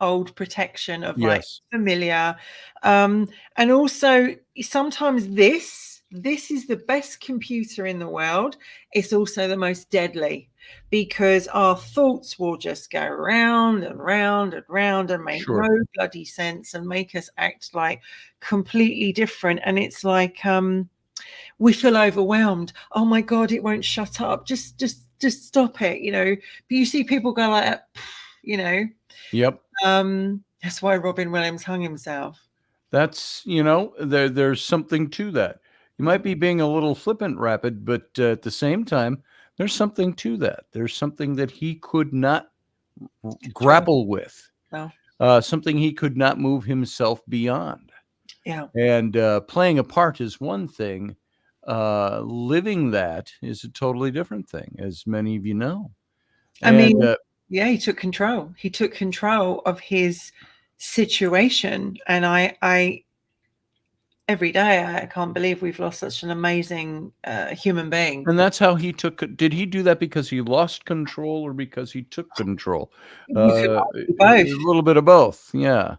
old protection of like Yes. familiar, and also sometimes this is the best computer in the world. It's also the most deadly, because our thoughts will just go round and round and round and make no Sure. bloody sense and make us act like completely different. And it's like we feel overwhelmed. Oh my god, it won't shut up. Just stop it, you know. But you see people go like that, you know. Yep. That's why Robin Williams hung himself. That's, there's something to that. You might be being a little flippant, Rapid, but at the same time, there's something to that. There's something that he could not Sure. grapple with, Well, something he could not move himself beyond. yeah. And playing a part is one thing. Living that is a totally different thing, as many of you know. I And mean, yeah, he took control. He took control of his situation. And I every day, I can't believe we've lost such an amazing human being. and that's how he took it. Did he do that because he lost control or because he took control? You could A argue both. little bit of both. Yeah.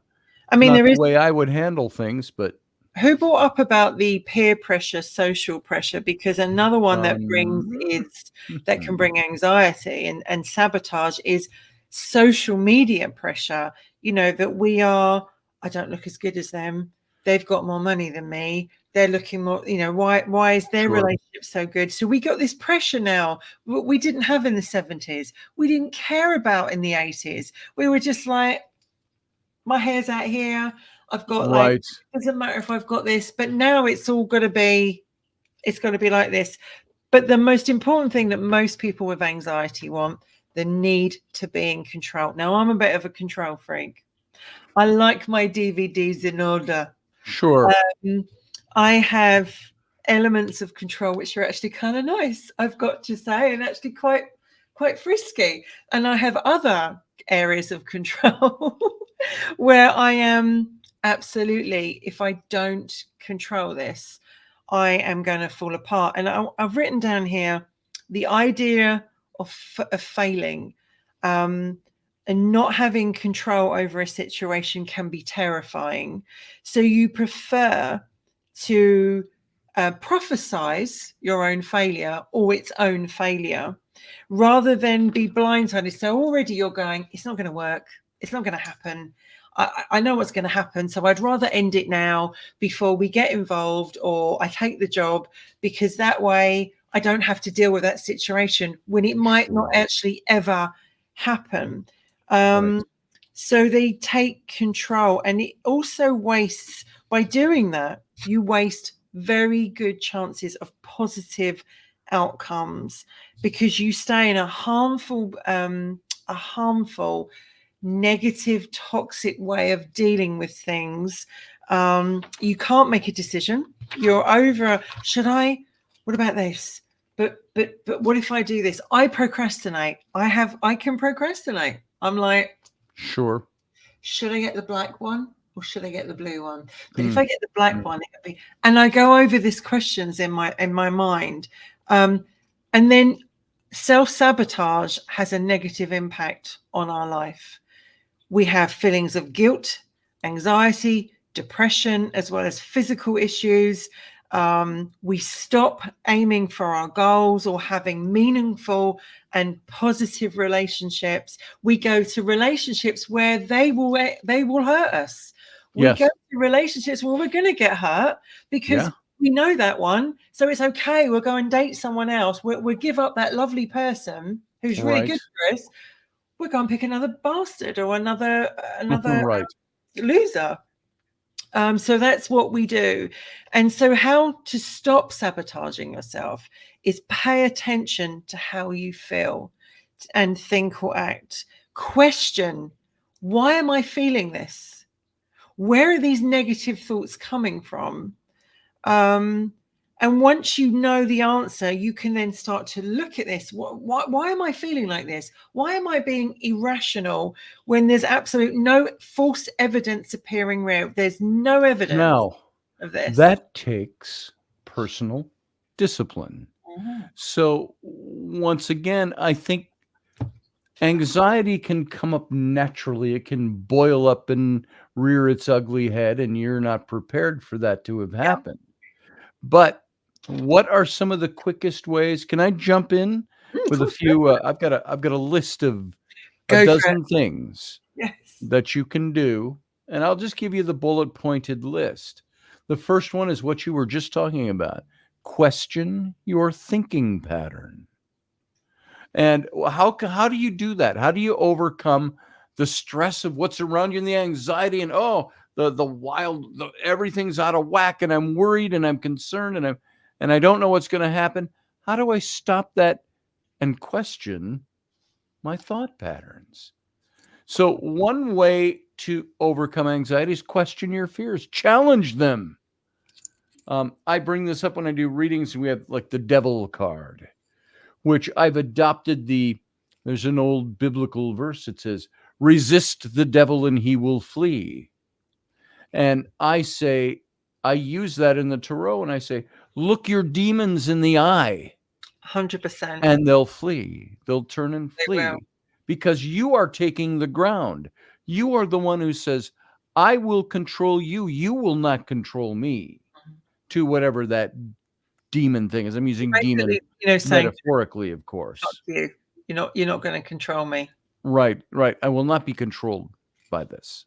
I mean, Not there the is, way I would handle things, but who brought up about the peer pressure, social pressure? Because another one that brings is that can mhm. bring anxiety, and sabotage is social media pressure, that I don't look as good as them. They've got more money than me. They're looking more, why is their relationship so good? So we got this pressure now what we didn't have in the 70s. We didn't care about in the 80s. We were just like, my hair's out here. I've got it doesn't matter if I've got this, but now it's got to be like this. But the most important thing that most people with anxiety want, the need to be in control. Now, I'm a bit of a control freak. I like my DVDs in order. Sure. I have elements of control which are actually kind of nice, I've got to say, and actually quite frisky. And I have other areas of control where I am absolutely, if I don't control this, I am going to fall apart. And I've written down here the idea of failing and not having control over a situation can be terrifying. So you prefer to prophesize your own failure or its own failure rather than be blindsided. So already you're going, it's not going to work. It's not going to happen. I know what's going to happen. So I'd rather end it now before we get involved or I take the job, because that way I don't have to deal with that situation when it might not actually ever happen. So they take control, and it also wastes, by doing that, you waste very good chances of positive outcomes because you stay in a harmful, negative, toxic way of dealing with things. You can't make a decision. You're over, what about this? But what if I do this? I procrastinate. I can procrastinate. I'm like, sure. Should I get the black one or should I get the blue one? But if I get the black one, it'll be, and I go over these questions in my mind. And then self-sabotage has a negative impact on our life. We have feelings of guilt, anxiety, depression, as well as physical issues. We stop aiming for our goals or having meaningful and positive relationships. We go to relationships where they will hurt us. We go to relationships where we're going to get hurt because we know that one. So it's okay. We'll go and date someone else. We'll give up that lovely person who's really good for us. We're going to pick another bastard or another loser. So that's what we do. And so how to stop sabotaging yourself is pay attention to how you feel and think or act. Question, why am I feeling this? Where are these negative thoughts coming from? And once you know the answer, you can then start to look at this. Why am I feeling like this? Why am I being irrational when there's absolute no false evidence appearing real? There's no evidence of this. That takes personal discipline. So once again, I think anxiety can come up naturally. It can boil up and rear its ugly head, and you're not prepared for that to have happened. But what are some of the quickest ways? Can I jump in with a few? I've got a list of a dozen things that you can do, and I'll just give you the bullet pointed list. The first one is what you were just talking about. Question your thinking pattern. And how do you do that? How do you overcome the stress of what's around you and the anxiety and everything's out of whack and I'm worried and I'm concerned and I don't know what's going to happen? How do I stop that and question my thought patterns? So one way to overcome anxiety is question your fears, challenge them. I bring this up when I do readings, and we have like the devil card, which I've adopted. There's an old biblical verse that says, resist the devil and he will flee. And I use that in the tarot, and I say, look your demons in the eye. 100%. And they'll flee. They'll turn and flee because you are taking the ground. You are the one who says, I will control you. You will not control me, to whatever that demon thing is. I'm using demon metaphorically, of course. You're not going to control me. Right, right. I will not be controlled by this.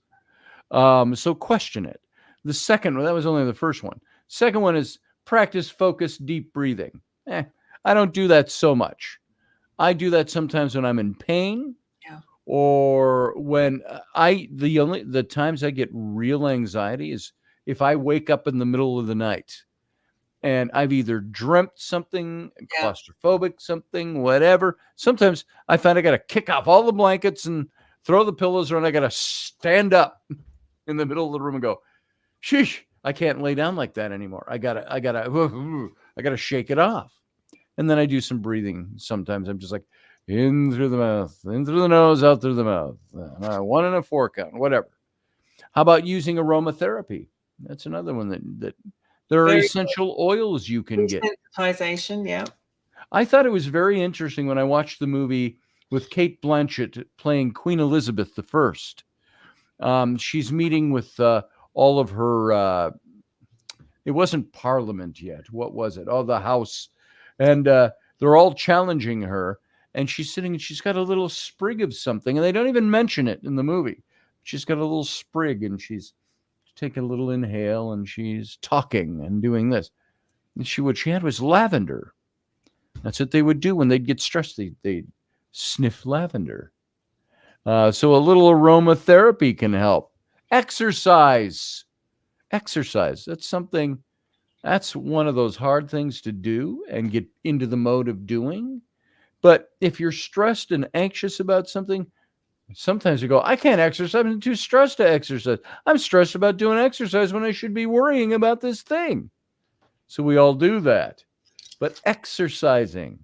So question it. The second one, that was only the first one. Second one is practice focused deep breathing. I don't do that so much. I do that sometimes when I'm in pain, Yeah. or when the times I get real anxiety is if I wake up in the middle of the night and I've either dreamt something, Yeah. claustrophobic, something, whatever. Sometimes I find I got to kick off all the blankets and throw the pillows around. I got to stand up in the middle of the room and go, sheesh, I can't lay down like that anymore. I gotta shake it off. And then I do some breathing. Sometimes I'm just like in through the mouth, in through the nose, out through the mouth. 1 and a 4 count, whatever. How about using aromatherapy? That's another one that there are Very essential oils you can good. get. Desensitization. Yeah. I thought it was very interesting when I watched the movie with Kate Blanchett playing Queen Elizabeth I. She's meeting with all of her. It wasn't Parliament yet. What was it? Oh, the House, and they're all challenging her. And she's sitting and she's got a little sprig of something, and they don't even mention it in the movie. She's got a little sprig, and she's taking a little inhale, and she's talking and doing this. And what she had was lavender. That's what they would do when they'd get stressed. They'd sniff lavender. So a little aromatherapy can help. Exercise. That's one of those hard things to do and get into the mode of doing. But if you're stressed and anxious about something, sometimes you go, I can't exercise. I'm too stressed to exercise. I'm stressed about doing exercise when I should be worrying about this thing. So we all do that. But exercising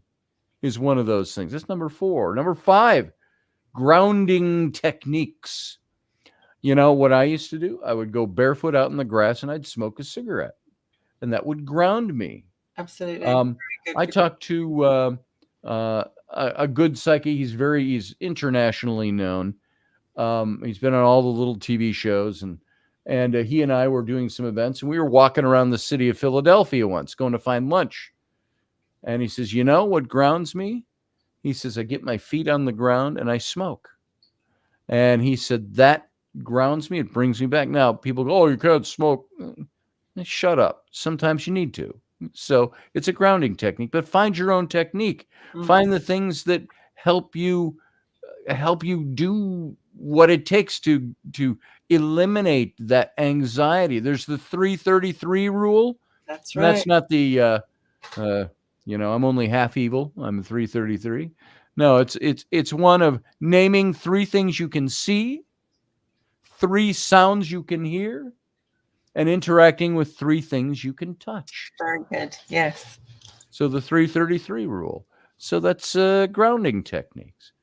is one of those things. That's number 4. Number 5, grounding techniques. You know what I used to do? I would go barefoot out in the grass and I'd smoke a cigarette, and that would ground me. Absolutely. I talked to a good psyche. He's internationally known. He's been on all the little TV shows, and he and I were doing some events, and we were walking around the city of Philadelphia once, going to find lunch. And he says, you know what grounds me? He says, I get my feet on the ground and I smoke. And he said, that grounds me. It brings me back. Now, people go, oh, you can't smoke. Shut up. Sometimes you need to. So it's a grounding technique, but find your own technique. Mm-hmm. Find the things that help you do what it takes to eliminate that anxiety. There's the 333 rule. That's right. That's not the I'm only half evil. I'm 333. No, it's one of naming 3 things you can see, 3 sounds you can hear, and interacting with 3 things you can touch. Very good. Yes. So the 333 rule. So that's grounding techniques.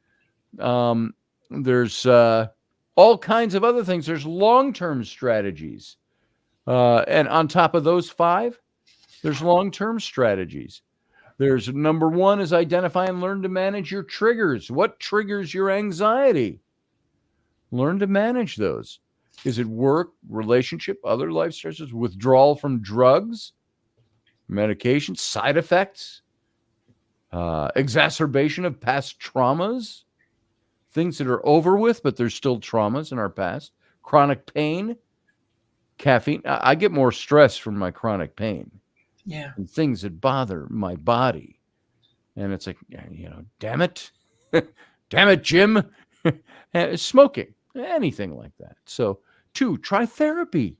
There's all kinds of other things. There's long-term strategies. And on top of those 5, there's long-term strategies. There's number 1 is identify and learn to manage your triggers. What triggers your anxiety? Learn to manage those. Is it work, relationship, other life stressors, withdrawal from drugs, medication, side effects, exacerbation of past traumas, things that are over with, but there's still traumas in our past, chronic pain, caffeine. I get more stress from my chronic pain. Yeah. And things that bother my body. And it's like, damn it. Damn it, Jim. Smoking, anything like that. So 2, try therapy.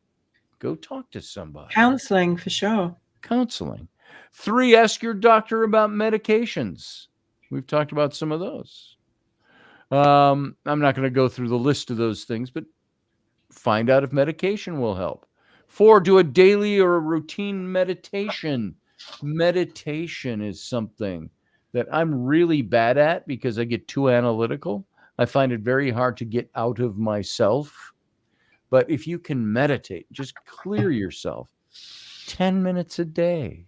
Go talk to somebody. Counseling, for sure. Counseling. 3, ask your doctor about medications. We've talked about some of those. I'm not going to go through the list of those things, but find out if medication will help. 4, do a daily or a routine meditation. Meditation is something that I'm really bad at because I get too analytical. I find it very hard to get out of myself. But if you can meditate, just clear yourself 10 minutes a day.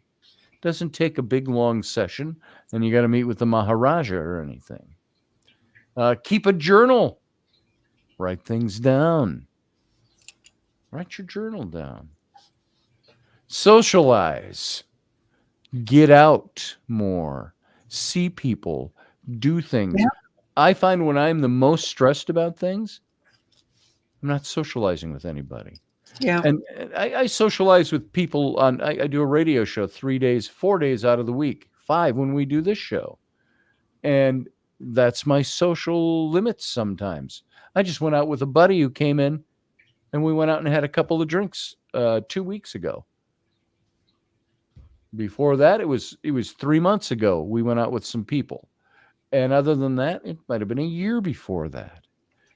Doesn't take a big, long session, and you got to meet with the Maharaja or anything. Keep a journal. Write things down. Write your journal down. Socialize. Get out more. See people. Do things. Yeah. I find when I'm the most stressed about things, I'm not socializing with anybody. Yeah. And I socialize with people on, I do a radio show 3 days, 4 days out of the week, 5 when we do this show. And that's my social limits sometimes. I just went out with a buddy who came in and we went out and had a couple of drinks 2 weeks ago. Before that, it was 3 months ago. We went out with some people. And other than that, it might have been a year before that.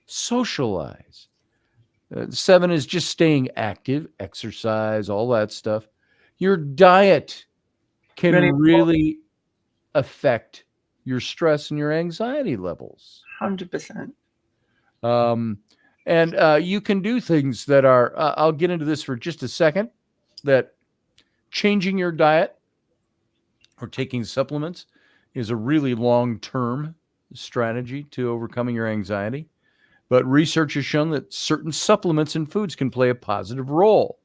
Socialize. 7 is just staying active, exercise, all that stuff. Your diet can Really important. really affect your stress and your anxiety levels. 100%. And you can do things that are, I'll get into this for just a second, that changing your diet or taking supplements is a really long-term strategy to overcoming your anxiety. But research has shown that certain supplements and foods can play a positive role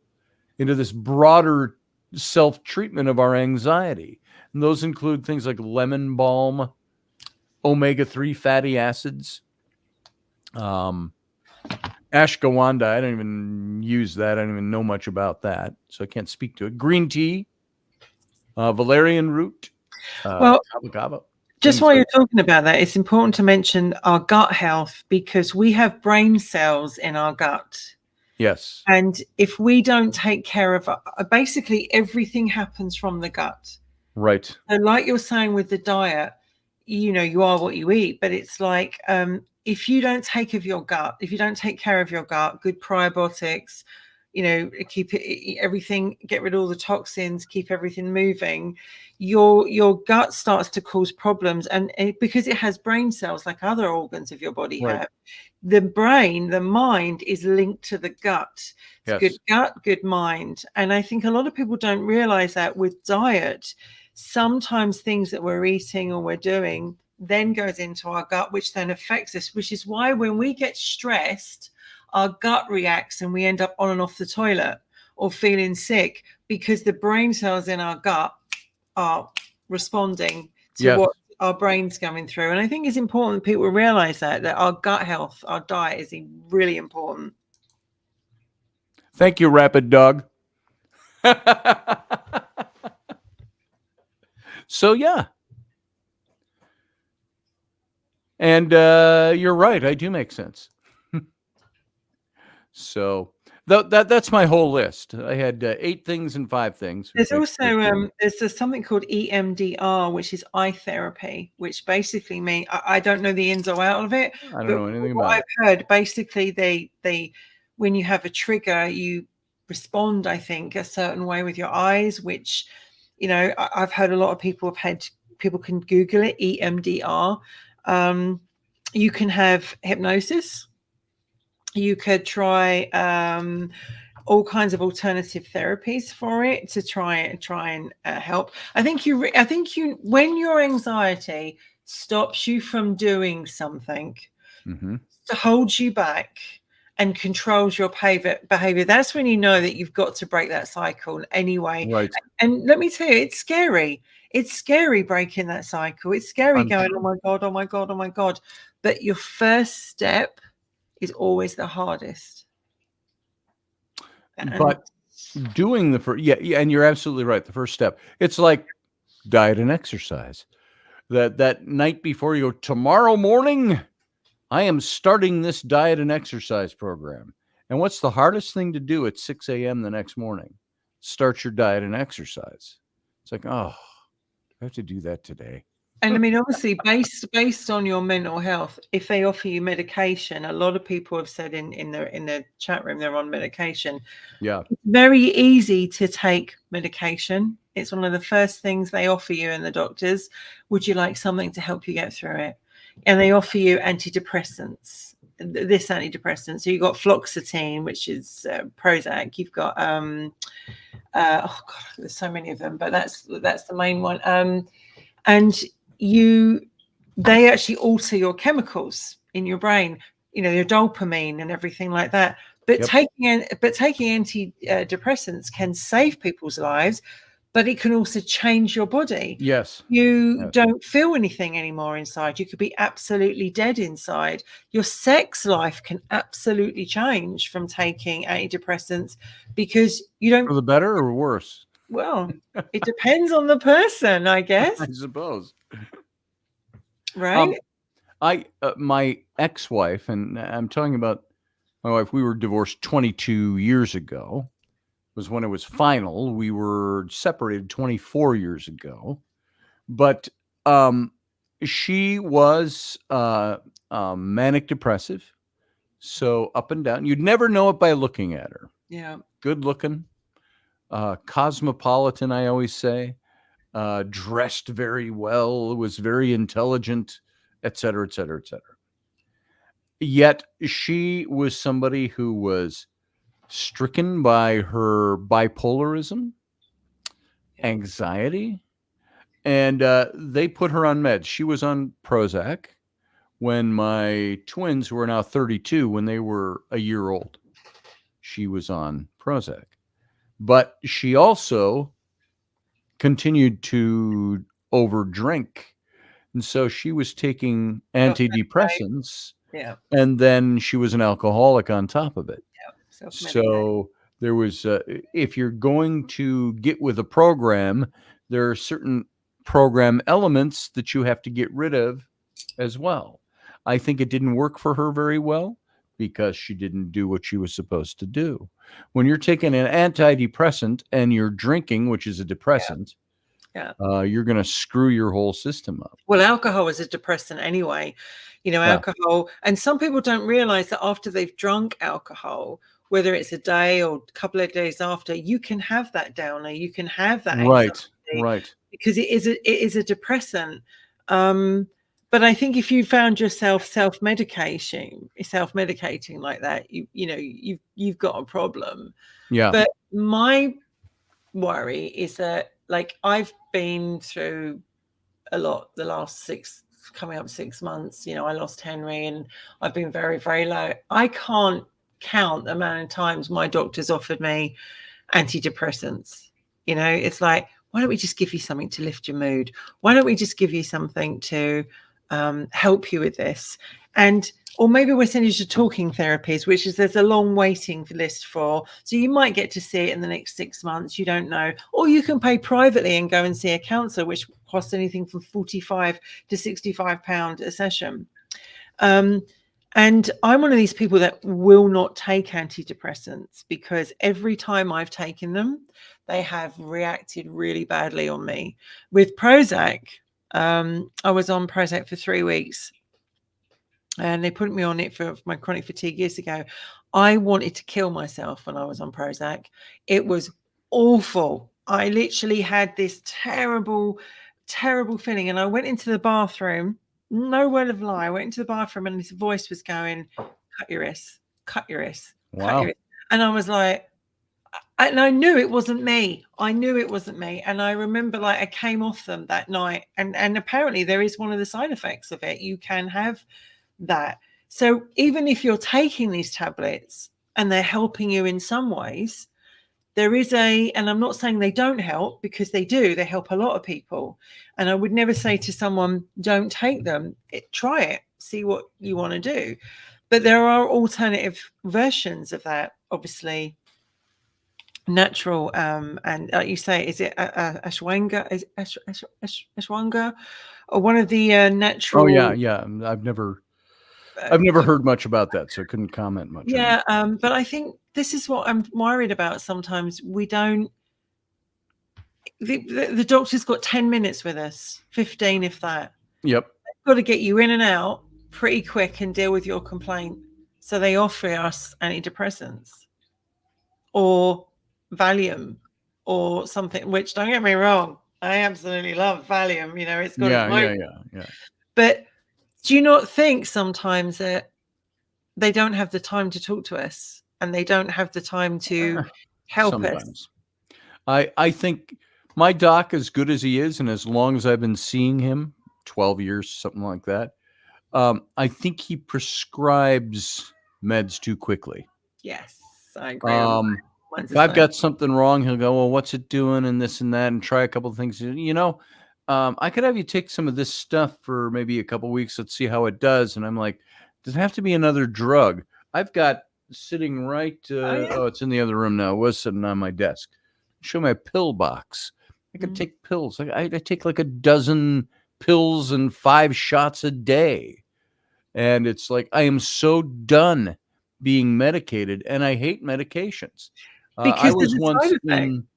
into this broader self-treatment of our anxiety. And those include things like lemon balm, omega-3 fatty acids, ashwagandha. I don't even use that. I don't even know much about that, so I can't speak to it. Green tea, valerian root, Well, kava kava. just Things while like you're talking about that, it's important to mention our gut health, because we have brain cells in our gut. yes, And if we don't take care of, basically everything happens from the gut. right. So like you're saying with the diet, you are what you eat, but it's like, if you don't take care of your gut, good probiotics, keep it, everything, get rid of all the toxins, keep everything moving, your gut starts to cause problems. And because it has brain cells like other organs of your body Right. have, the brain, the mind is linked to the gut. It's Yes. good gut, good mind. And I think a lot of people don't realize that with diet, sometimes things that we're eating or we're doing then goes into our gut, which then affects us, which is why when we get stressed, our gut reacts and we end up on and off the toilet or feeling sick, because the brain cells in our gut are responding to Yes. what our brain's going through. And I think it's important that people realize that our gut health, our diet is really important. Thank you, Rapid Dog. So yeah, and you're right. I do make sense. So that's my whole list. I had 8 things and 5 things. There's also there's something called EMDR, which is eye therapy, which basically means, I don't know the ins or out of it. I don't know anything what about I've heard, basically they when you have a trigger, you respond, I think, a certain way with your eyes, which, I've heard a lot of people can Google it, EMDR. You can have hypnosis. You could try all kinds of alternative therapies for it to try and help. I think when your anxiety stops you from doing something, to hold you back and controls your behavior, that's when you know that you've got to break that cycle anyway. Right. And let me tell you, it's scary. It's scary breaking that cycle. It's scary going, oh my God, oh my God, oh my God. But your first step is always the hardest. But doing the first, yeah, and you're absolutely right. The first step, it's like diet and exercise. That night before you go, tomorrow morning, I am starting this diet and exercise program. And what's the hardest thing to do at 6 a.m. the next morning? Start your diet and exercise. It's like, oh, I have to do that today. And I mean, obviously, based on your mental health, if they offer you medication, a lot of people have said in the chat room they're on medication. Yeah. It's very easy to take medication. It's one of the first things they offer you in the doctors. Would you like something to help you get through it? And they offer you antidepressants. This antidepressant. So you've got fluoxetine, which is Prozac. You've got oh God, there's so many of them, but that's the main one. And they actually alter your chemicals in your brain, your dopamine and everything like that. But taking antidepressants can save people's lives, but it can also change your body. Yes. You Yes. don't feel anything anymore inside. You could be absolutely dead inside. Your sex life can absolutely change from taking antidepressants because you don't. For the better or worse? Well, it depends on the person, I guess. I suppose. Right? My ex-wife, and I'm talking about my wife, we were divorced 22 years ago, was when it was final. We were separated 24 years ago. But she was manic depressive. So up and down. You'd never know it by looking at her. Yeah. Good looking, cosmopolitan, I always say, dressed very well, was very intelligent, et cetera, et cetera, et cetera. Yet she was somebody who was stricken by her bipolarism, anxiety, and they put her on meds. She was on Prozac when my twins, who are now 32, when they were a year old, she was on Prozac. But she also continued to overdrink. And so she was taking antidepressants, Yeah. and then she was an alcoholic on top of it. Yeah. So there was, if you're going to get with a program, there are certain program elements that you have to get rid of as well. I think it didn't work for her very well because she didn't do what she was supposed to do. When you're taking an antidepressant and you're drinking, which is a depressant, you're going to screw your whole system up. Well, alcohol is a depressant anyway. Alcohol, and some people don't realize that after they've drunk alcohol, whether it's a day or a couple of days after, you can have that downer, you can have that anxiety, right, because it is a depressant. But I think if you found yourself self-medicating like that, you've got a problem. Yeah. But my worry is that, like, I've been through a lot the last coming up 6 months. I lost Henry and I've been very, very low. I can't count the amount of times my doctors offered me antidepressants. It's like, why don't we just give you something to lift your mood? Why don't we just give you something to help you with this? Or maybe we're sending you to talking therapies, which is, there's a long waiting list for. So you might get to see it in the next 6 months. You don't know. Or you can pay privately and go and see a counsellor, which costs anything from £45 to £65 a session. And I'm one of these people that will not take antidepressants because every time I've taken them, they have reacted really badly on me. With Prozac, I was on Prozac for 3 weeks. And they put me on it for my chronic fatigue years ago. I wanted to kill myself when I was on Prozac. It was awful. I literally had this terrible, terrible feeling. And I went into the bathroom, no word of lie. I went into the bathroom and this voice was going, cut your wrist, cut your wrist, cut your wrist. And I was like, and I knew it wasn't me. And I remember, I came off them that night. And apparently there is one of the side effects of it. You can have that. So even if you're taking these tablets and they're helping you in some ways, there is and I'm not saying they don't help, because they do. They help a lot of people. And I would never say to someone, don't take them. Try it, see what you want to do. But there are alternative versions of that, obviously. Natural, and like you say, is it ashwagandha? Is ashwagandha, or one of the natural? Oh yeah. I've never heard much about that, so I couldn't comment much. Yeah, but I think this is what I'm worried about. Sometimes we don't. The doctor's got 10 minutes with us, 15 if that. Yep. They've got to get you in and out pretty quick and deal with your complaint. So they offer us antidepressants or Valium or something, which, don't get me wrong, I absolutely love Valium. It's got yeah. But do you not think sometimes that they don't have the time to talk to us and they don't have the time to help us? I think my doc, as good as he is, and as long as I've been seeing him, 12 years, something like that, I think he prescribes meds too quickly. Yes, I agree. Mine's If the I've same. got something wrong, he'll go, well, what's it doing? And this and that, and try a couple of things. I could have you take some of this stuff for maybe a couple of weeks. Let's see how it does. And I'm like, does it have to be another drug? I've got sitting right, Oh yeah. it's in the other room now. It was sitting on my desk. Show my pill box. I could take pills. I take like a dozen pills and 5 shots a day. And it's like, I am so done being medicated, and I hate medications. I Because of was the side once effects. in,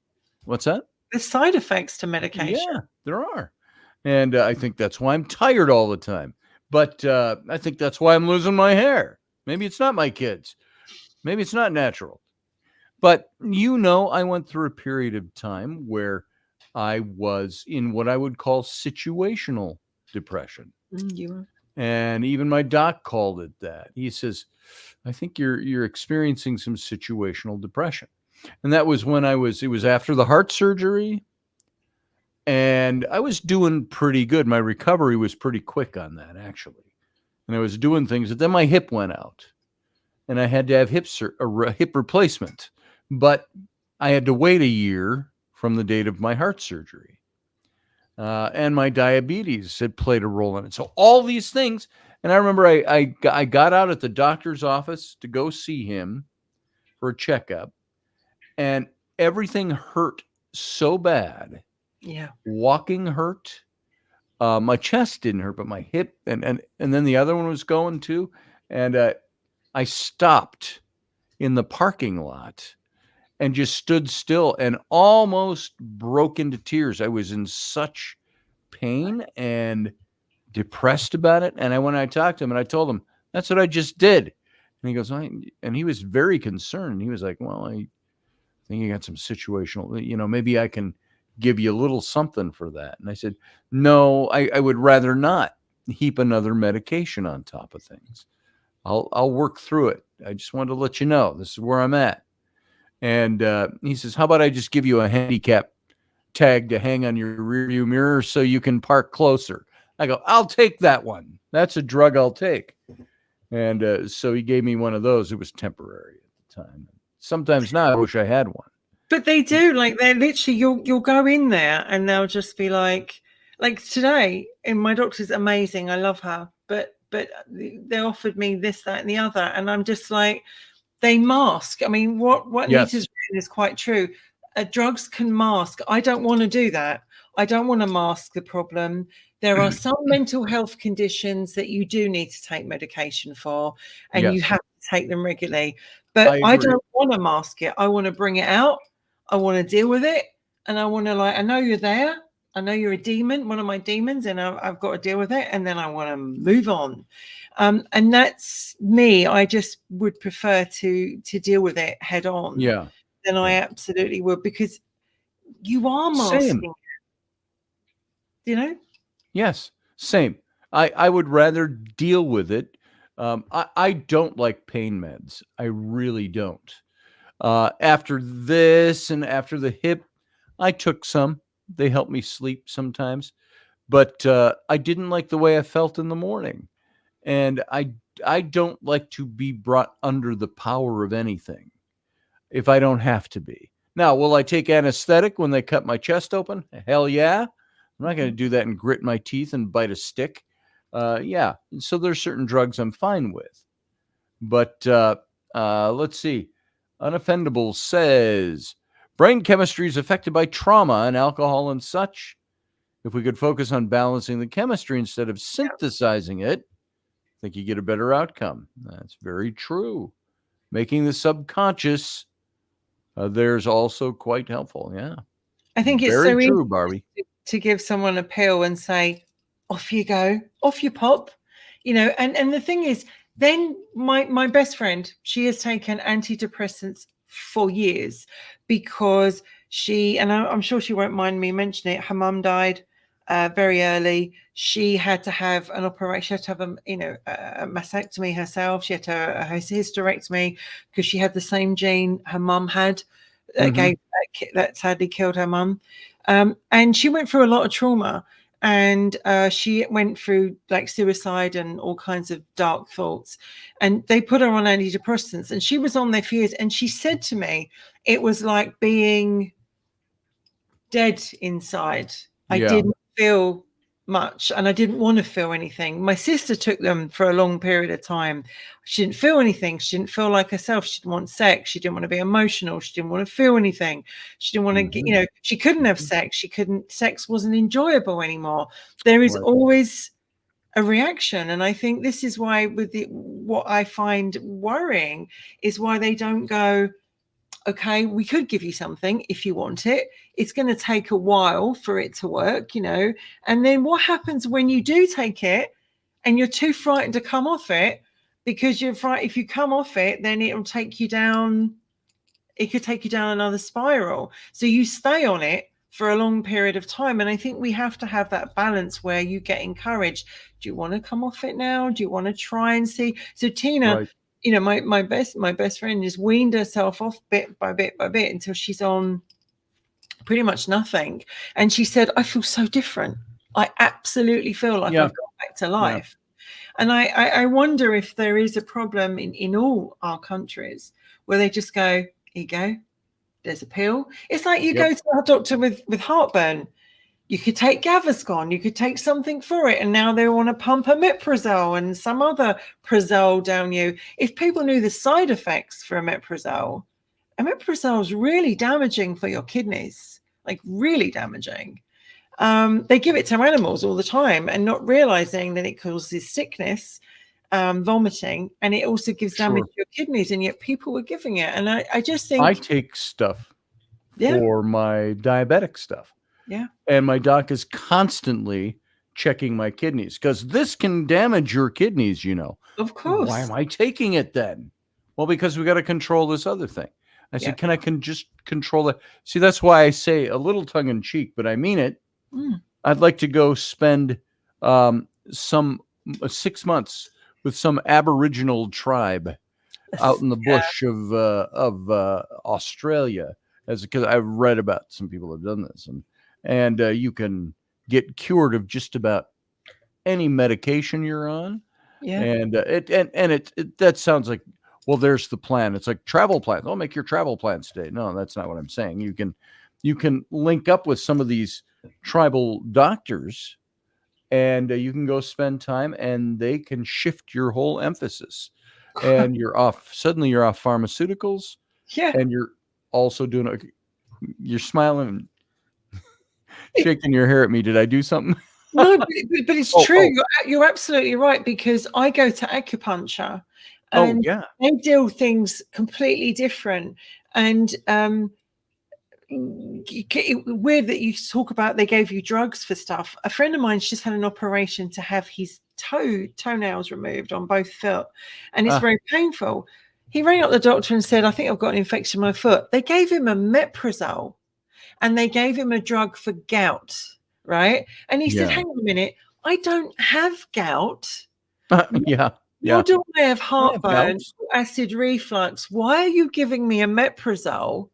what's that? There's side effects to medication. Yeah, there are. And I think that's why I'm tired all the time. But I think that's why I'm losing my hair. Maybe it's not my kids. Maybe it's not natural. But I went through a period of time where I was in what I would call situational depression. You are. And even my doc called it that. He says, I think you're experiencing some situational depression. And that was when it was after the heart surgery. And I was doing pretty good. My recovery was pretty quick on that, actually. And I was doing things, but then my hip went out. And I had to have hip replacement. But I had to wait a year from the date of my heart surgery. And my diabetes had played a role in it. So all these things. And I remember I got out at the doctor's office to go see him for a checkup. And everything hurt so bad. Yeah. Walking hurt. My chest didn't hurt, but my hip and then the other one was going too. And I stopped in the parking lot and just stood still and almost broke into tears. I was in such pain and depressed about it. And when I talked to him and I told him, that's what I just did. And he goes, and he was very concerned. He was like, well, I think you got some situational, maybe I can give you a little something for that. And I said, no, I would rather not heap another medication on top of things. I'll work through it. I just wanted to let you know this is where I'm at. And he says, how about I just give you a handicap tag to hang on your rearview mirror so you can park closer? I go, I'll take that one. That's a drug I'll take. And so he gave me one of those. It was temporary at the time. Sometimes now I wish I had one. But they do, like, they're literally, you'll go in there and they'll just be like today, and my doctor's amazing. I love her. But they offered me this, that, and the other. And I'm just like, they mask. I mean, what Yes. Nita's written is quite true. Drugs can mask. I don't want to do that. I don't want to mask the problem. There are some mental health conditions that you do need to take medication for, and you Yes. have to take them regularly. But I don't want to mask it. I want to bring it out. I want to deal with it. And I want to, I know you're there. I know you're a demon, one of my demons, and I've got to deal with it. And then I want to move on. And that's me. I just would prefer to deal with it head on. Yeah. Than I absolutely would, because you are masking it. Yes, same. I would rather deal with it. I don't like pain meds. I really don't. After this and after the hip, I took some. They help me sleep sometimes. But I didn't like the way I felt in the morning. And I don't like to be brought under the power of anything if I don't have to be. Now, will I take anesthetic when they cut my chest open? Hell yeah. I'm not going to do that and grit my teeth and bite a stick. Yeah. So there's certain drugs I'm fine with. But let's see. Unoffendable says, brain chemistry is affected by trauma and alcohol and such. If we could focus on balancing the chemistry instead of synthesizing it, I think you get a better outcome. That's very true. Making the subconscious, there's also quite helpful. Yeah. I think it's very so true, easy Barbie. to give someone a pill and say, off you go, off you pop, and the thing is, then my best friend, she has taken antidepressants for years because and I'm sure she won't mind me mentioning it, her mum died very early. She had to have an operation. She had to have a mastectomy herself. She had to have a hysterectomy because she had the same gene her mum had that sadly killed her mum. And she went through a lot of trauma. and she went through like suicide and all kinds of dark thoughts, and they put her on antidepressants, and she was on there for years, and she said to me it was like being dead inside. I didn't feel much, and I didn't want to feel anything. My sister took them for a long period of time. She didn't feel anything. She didn't feel like herself. She didn't want sex. She didn't want to be emotional. She didn't want to feel anything. She didn't want to get, she couldn't have sex. Sex wasn't enjoyable anymore. There is always a reaction. And I think this is why what I find worrying is why they don't go, okay, we could give you something if you want it. It's going to take a while for it to work, and then what happens when you do take it and you're too frightened to come off it, because you're frightened if you come off it, then it'll take you down. It could take you down another spiral. So you stay on it for a long period of time. And I think we have to have that balance where you get encouraged. Do you want to come off it now? Do you want to try and see? So Tina, my best friend has weaned herself off bit by bit by bit until she's on pretty much nothing. And she said, I feel so different. I absolutely feel like I've gone back to life. And I wonder if there is a problem in all our countries where they just go, here you go, there's a pill. It's like you go to a doctor with heartburn. You could take Gaviscon, you could take something for it, and now they want to pump omeprazole and some other Prazole down you. If people knew the side effects for omeprazole is really damaging for your kidneys, like really damaging. They give it to animals all the time and not realizing that it causes sickness, vomiting, and it also gives damage to your kidneys, and yet people were giving it. And I just think I take stuff for my diabetic stuff. And my doc is constantly checking my kidneys because this can damage your kidneys, Of course. Why am I taking it then? Well, because we got to control this other thing. I said, can I just control it? See, that's why I say a little tongue in cheek, but I mean it. I'd like to go spend some 6 months with some Aboriginal tribe out in the bush of Australia, because I've read about some people have done this, and you can get cured of just about any medication you're on. And that sounds like, well, there's the plan. It's like travel plans. I'll make your travel plans today. No, that's not what I'm saying. You can link up with some of these tribal doctors, and you can go spend time, and they can shift your whole emphasis, and suddenly you're off pharmaceuticals. And you're also you're smiling and shaking your hair at me. Did I do something? No, but it's true. You're absolutely right, because I go to acupuncture and they do things completely different. And weird that you talk about they gave you drugs for stuff. A friend of mine's just had an operation to have his toenails removed on both foot, and it's very painful. He rang up the doctor and said, I think I've got an infection in my foot. They gave him omeprazole and they gave him a drug for gout, right? And he said, hang on a minute, I don't have gout. Nor do I have heartburn, acid reflux. Why are you giving me omeprazole?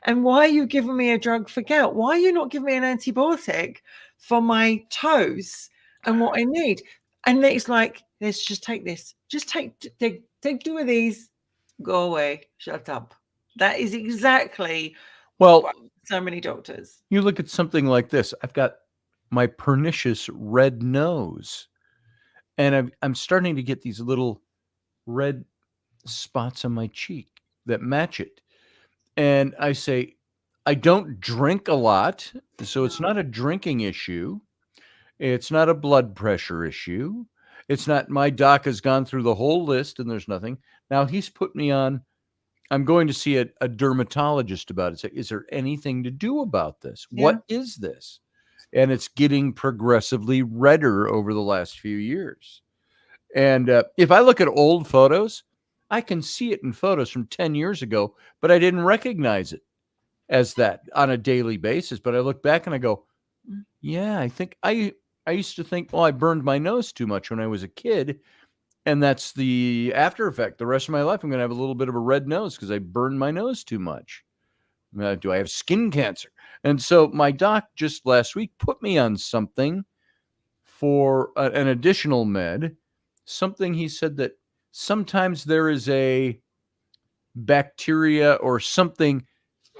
And why are you giving me a drug for gout? Why are you not giving me an antibiotic for my toes and what I need? And it's like, let's just take this. Just take 2 of these. Go away. Shut up. That is exactly so many doctors. You look at something like this. I've got my pernicious red nose, and I'm starting to get these little red spots on my cheek that match it. And I say, I don't drink a lot, so it's not a drinking issue. It's not a blood pressure issue. It's not, my doc has gone through the whole list and there's nothing. Now he's put me on, I'm going to see a dermatologist about it. Say, is there anything to do about this? What is this? And it's getting progressively redder over the last few years. And if I look at old photos, I can see it in photos from 10 years ago, but I didn't recognize it as that on a daily basis. But I look back and I go, yeah, I think I used to think, I burned my nose too much when I was a kid. And that's the after effect. The rest of my life, I'm going to have a little bit of a red nose because I burned my nose too much. Do I have skin cancer? And so my doc just last week put me on something for an additional med, something he said that sometimes there is a bacteria or something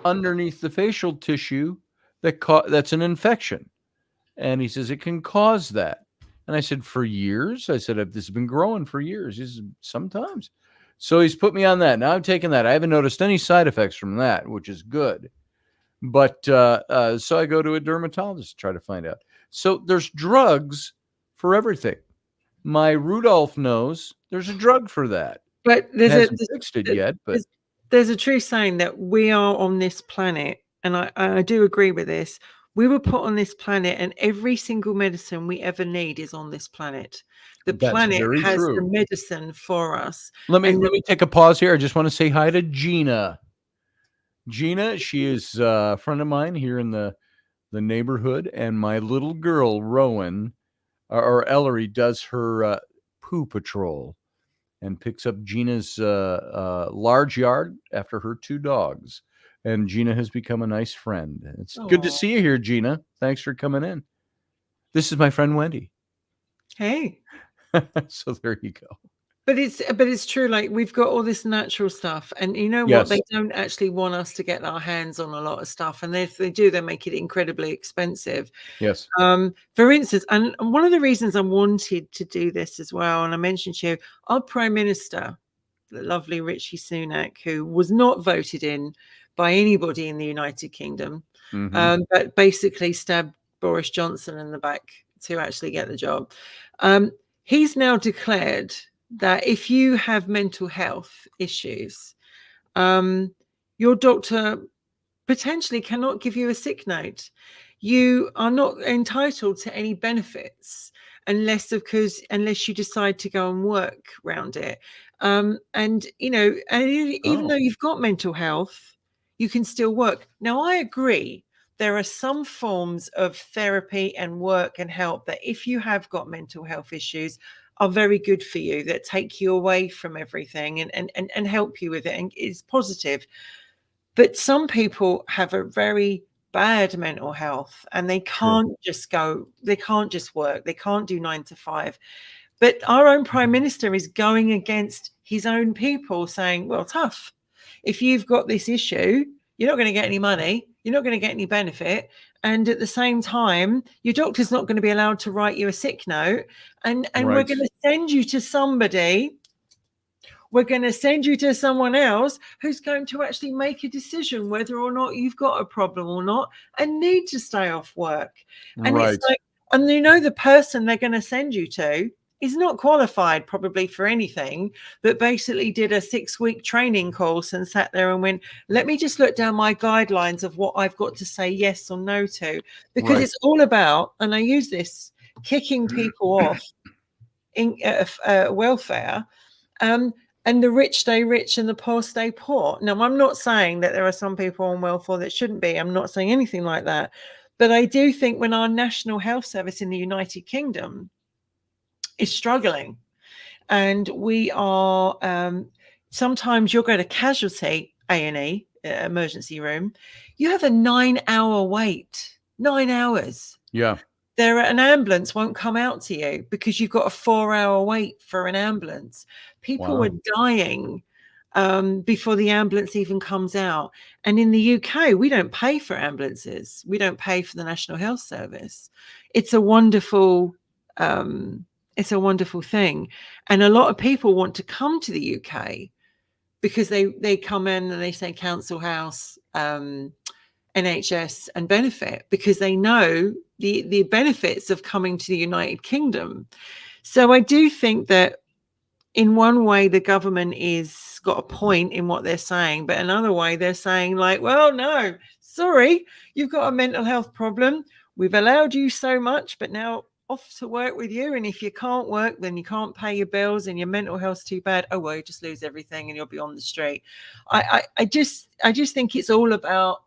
underneath the facial tissue that's an infection. And he says it can cause that. And I said, for years? I said, this has been growing for years. He said, sometimes. So he's put me on that. Now I'm taking that. I haven't noticed any side effects from that, which is good. But so I go to a dermatologist to try to find out. So there's drugs for everything. My Rudolph knows there's a drug for that. But Hasn't fixed it yet, but there's a true saying that we are on this planet, and I do agree with this. We were put on this planet, and every single medicine we ever need is on this planet. The planet has the medicine for us. Let me take a pause here. I just want to say hi to Gina. Gina, she is a friend of mine here in the neighborhood, and my little girl Rowan or Ellery does her poo patrol and picks up Gina's large yard after her 2 dogs. And Gina has become a nice friend. It's good to see you here, Gina. Thanks for coming in. This is my friend Wendy. Hey. So there you go. But it's true. Like, we've got all this natural stuff, and you know what? They don't actually want us to get our hands on a lot of stuff, and if they do, they make it incredibly expensive. Yes. For instance, and one of the reasons I wanted to do this as well, and I mentioned to you, our Prime Minister, the lovely Rishi Sunak, who was not voted in by anybody in the United Kingdom, but basically stabbed Boris Johnson in the back to actually get the job. He's now declared that if you have mental health issues, your doctor potentially cannot give you a sick note. You are not entitled to any benefits unless you decide to go and work around it. And even though you've got mental health, you can still work. Now, I agree. There are some forms of therapy and work and help that, if you have got mental health issues, are very good for you, that take you away from everything and help you with it, and is positive. But some people have a very bad mental health, and they can't just work. They can't do 9 to 5. But our own Prime Minister is going against his own people, saying, well, tough. If you've got this issue, you're not going to get any money. You're not going to get any benefit. And at the same time, your doctor's not going to be allowed to write you a sick note. And we're going to send you to somebody. We're going to send you to someone else who's going to actually make a decision whether or not you've got a problem or not, and need to stay off work. And it's like, and the person they're going to send you to is not qualified probably for anything, but basically did a 6-week training course and sat there and went, let me just look down my guidelines of what I've got to say yes or no to, because it's all about, and I use this, kicking people off in welfare, and the rich stay rich and the poor stay poor. Now, I'm not saying that there are some people on welfare that shouldn't be. I'm not saying anything like that. But I do think when our National Health Service in the United Kingdom is struggling, and we are sometimes you'll go to casualty A&E, emergency room, you have a 9-hour wait. 9 hours. Yeah. An ambulance won't come out to you because you've got a 4-hour wait for an ambulance. People are dying before the ambulance even comes out. And in the UK, we don't pay for ambulances. We don't pay for the National Health Service. It's a wonderful thing. And a lot of people want to come to the UK because they come in and they say council house, NHS, and benefit, because they know the benefits of coming to the United Kingdom. So I do think that in one way the government is got a point in what they're saying, but another way they're saying, like, well, no, sorry, you've got a mental health problem. We've allowed you so much, but now off to work with you. And if you can't work, then you can't pay your bills and your mental health's too bad. Oh, well, you just lose everything and you'll be on the street. I just think it's all about,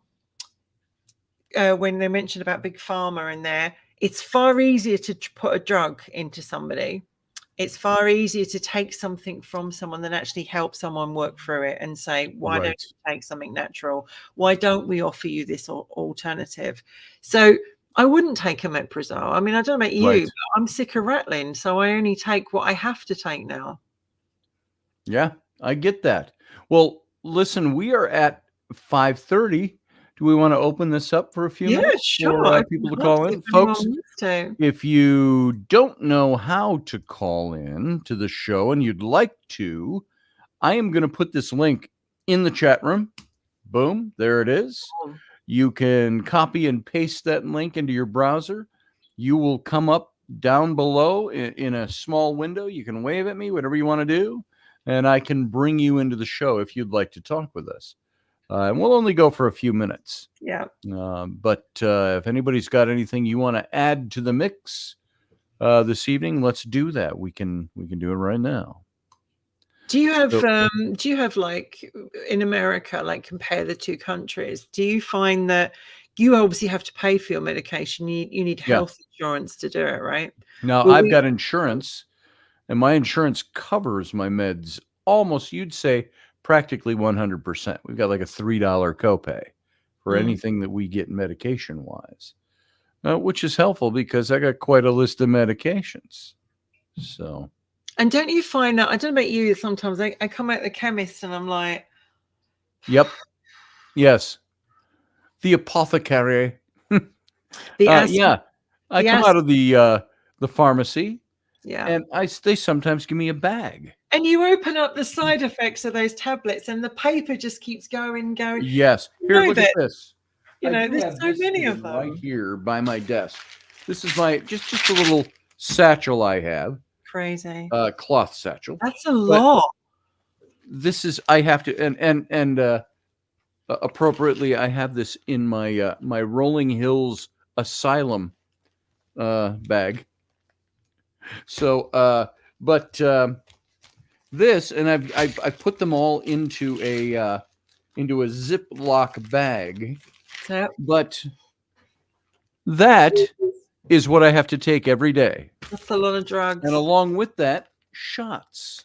when they mentioned about big pharma in there, it's far easier to put a drug into somebody. It's far easier to take something from someone than actually help someone work through it and say, why don't you take something natural? Why don't we offer you this alternative? So I wouldn't take omeprazole. I mean, I don't know about you, Right. but I'm sick of rattling, so I only take what I have to take now. Yeah, I get that. Well, listen, we are at 5:30. Do we want to open this up for a few Yeah, minutes sure. for Open people to it up, call see in? if anyone Folks, wants to. if you don't know how to call in to the show and you'd like to, I am going to put this link in the chat room. Boom, there it is. You can copy and paste that link into your browser. You will come up down below in a small window. You can wave at me, whatever you want to do, and I can bring you into the show if you'd like to talk with us. And we'll only go for a few minutes. Yeah. But if anybody's got anything you want to add to the mix this evening, let's do that. We can do it right now. Do you have like in America, like compare the two countries? Do you find that you obviously have to pay for your medication? You need health insurance to do it, right? Now, Well, I've got insurance, and my insurance covers my meds almost, you'd say, practically 100%. We've got like a $3 copay for anything that we get medication-wise, which is helpful because I got quite a list of medications. So. And don't you find that, I don't know about you, sometimes I come out the chemist and I'm like... Yep. Yes. The apothecary. Yeah. I come out of the pharmacy. Yeah. And they sometimes give me a bag. And you open up the side effects of those tablets and the paper just keeps going. Yes. Here, look at this. You know, there's so many of them. Right here by my desk. This is my just a little satchel I have. Crazy. Cloth satchel. That's a lot. This is, I have to, and appropriately, I have this in my my Rolling Hills Asylum bag. So, but this, and I put them all into a Ziploc bag. Yep. But that is what I have to take every day. That's a lot of drugs. And along with that, shots.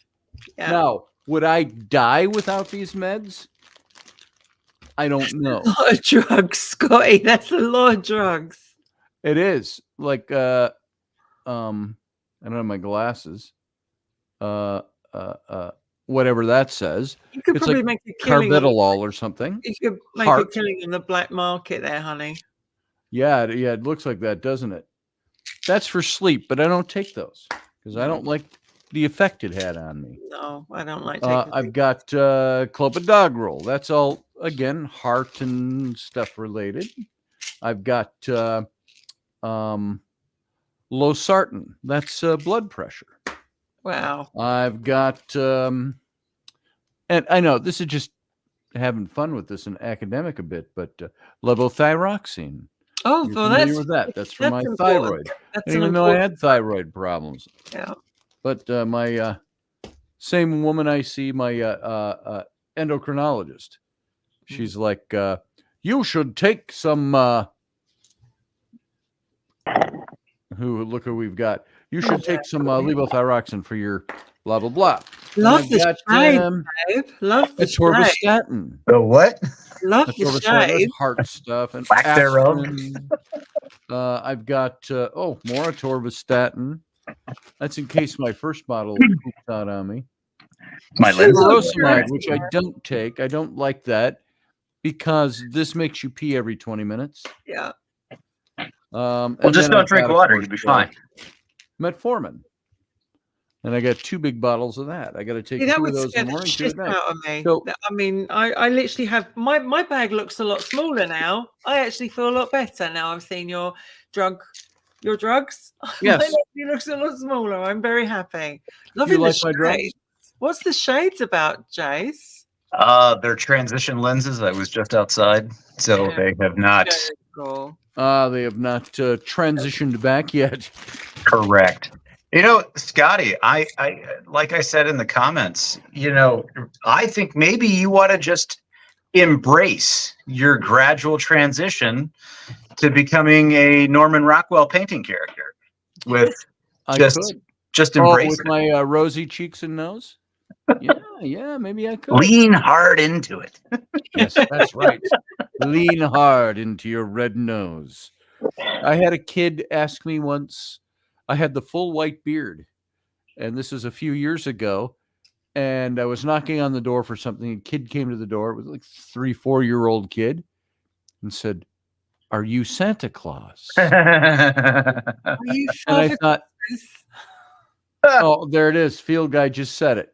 Yeah. Now, would I die without these meds? I don't know. A lot of drugs, Scotty. That's a lot of drugs. It is. Like, I don't have my glasses. Whatever that says. You could probably make a killing. Carbidolol or something. You could make a killing on the black market there, honey. Yeah, it looks like that, doesn't it? That's for sleep, but I don't take those because I don't like the effect it had on me. No, I don't like taking I've got clopidogrel. That's all, again, heart and stuff related. I've got losartan. That's blood pressure. Wow. I've got, and I know this is just having fun with this in academic a bit, but levothyroxine. Oh, well, that's for my thyroid. I didn't even know I had thyroid problems. Yeah. But my same woman I see, my endocrinologist, she's like, you should take some. Look who we've got. You should take some levothyroxine for your blah blah blah. Love the shade, babe. Love the atorvastatin. The what? Love the shade. Heart stuff and aspirin. I've got more atorvastatin. That's in case my first bottle pooped out on me. My furosemide, which I don't take. I don't like that because this makes you pee every 20 minutes. Yeah. Well, just don't drink water. You'll be fine. Metformin. And I got 2 big bottles of that. I got to take 2 of those in the morning, 2 at night. Out of me. So, I mean, I literally have my bag looks a lot smaller now. I actually feel a lot better now. I've seen your drugs. Yes, it looks a lot smaller. I'm very happy. Loving the shades. What's the shades about, Jace? They're transition lenses. I was just outside, so they have not. Cool. They have not transitioned back yet. Correct. You know, Scotty, I like I said in the comments, I think maybe you want to just embrace your gradual transition to becoming a Norman Rockwell painting character with just embrace with my rosy cheeks and nose. Yeah, maybe I could. Lean hard into it. Yes, that's right. Lean hard into your red nose. I had a kid ask me once. I had the full white beard, and this was a few years ago. And I was knocking on the door for something. A kid came to the door. It was like 3-4-year-old kid, and said, "Are you Santa Claus?" Are you And I Father thought, Christmas? oh, there it is. Field guy just said it.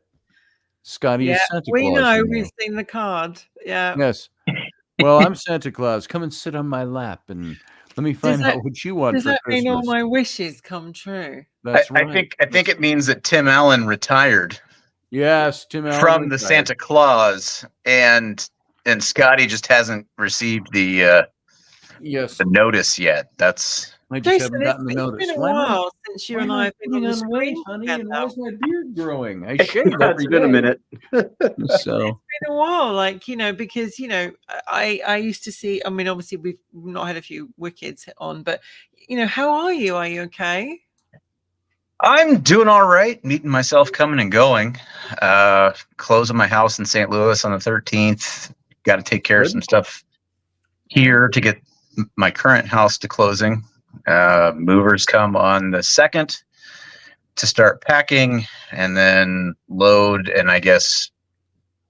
Scotty Yeah, is Santa we Claus. know. You know. We've seen the card. Yeah. Yes. Well, I'm Santa Claus. Come and sit on my lap and let me find out what you want Does for that mean all Christmas. my wishes come true? That's right. I think it means that Tim Allen retired Yes, Tim Allen from the retired. Santa Claus, and Scotty just hasn't received the Yes, notice yet. That's I just Jason, haven't gotten the notice. It's been a Why am I- while since you why and am I have been on the weight, screen honey? together. And why is my beard growing? I shave Yeah, every it's been a day. minute. So It's been a while, like, you know, because, you know, I used to see, I mean, obviously we've not had a few wickeds on, but, you know, how are you? Are you okay? I'm doing all right, meeting myself coming and going. Closing my house in St. Louis on the 13th. Got to take care of Good. some stuff here to get my current house to closing. Movers come on the 2nd to start packing, and then load and I guess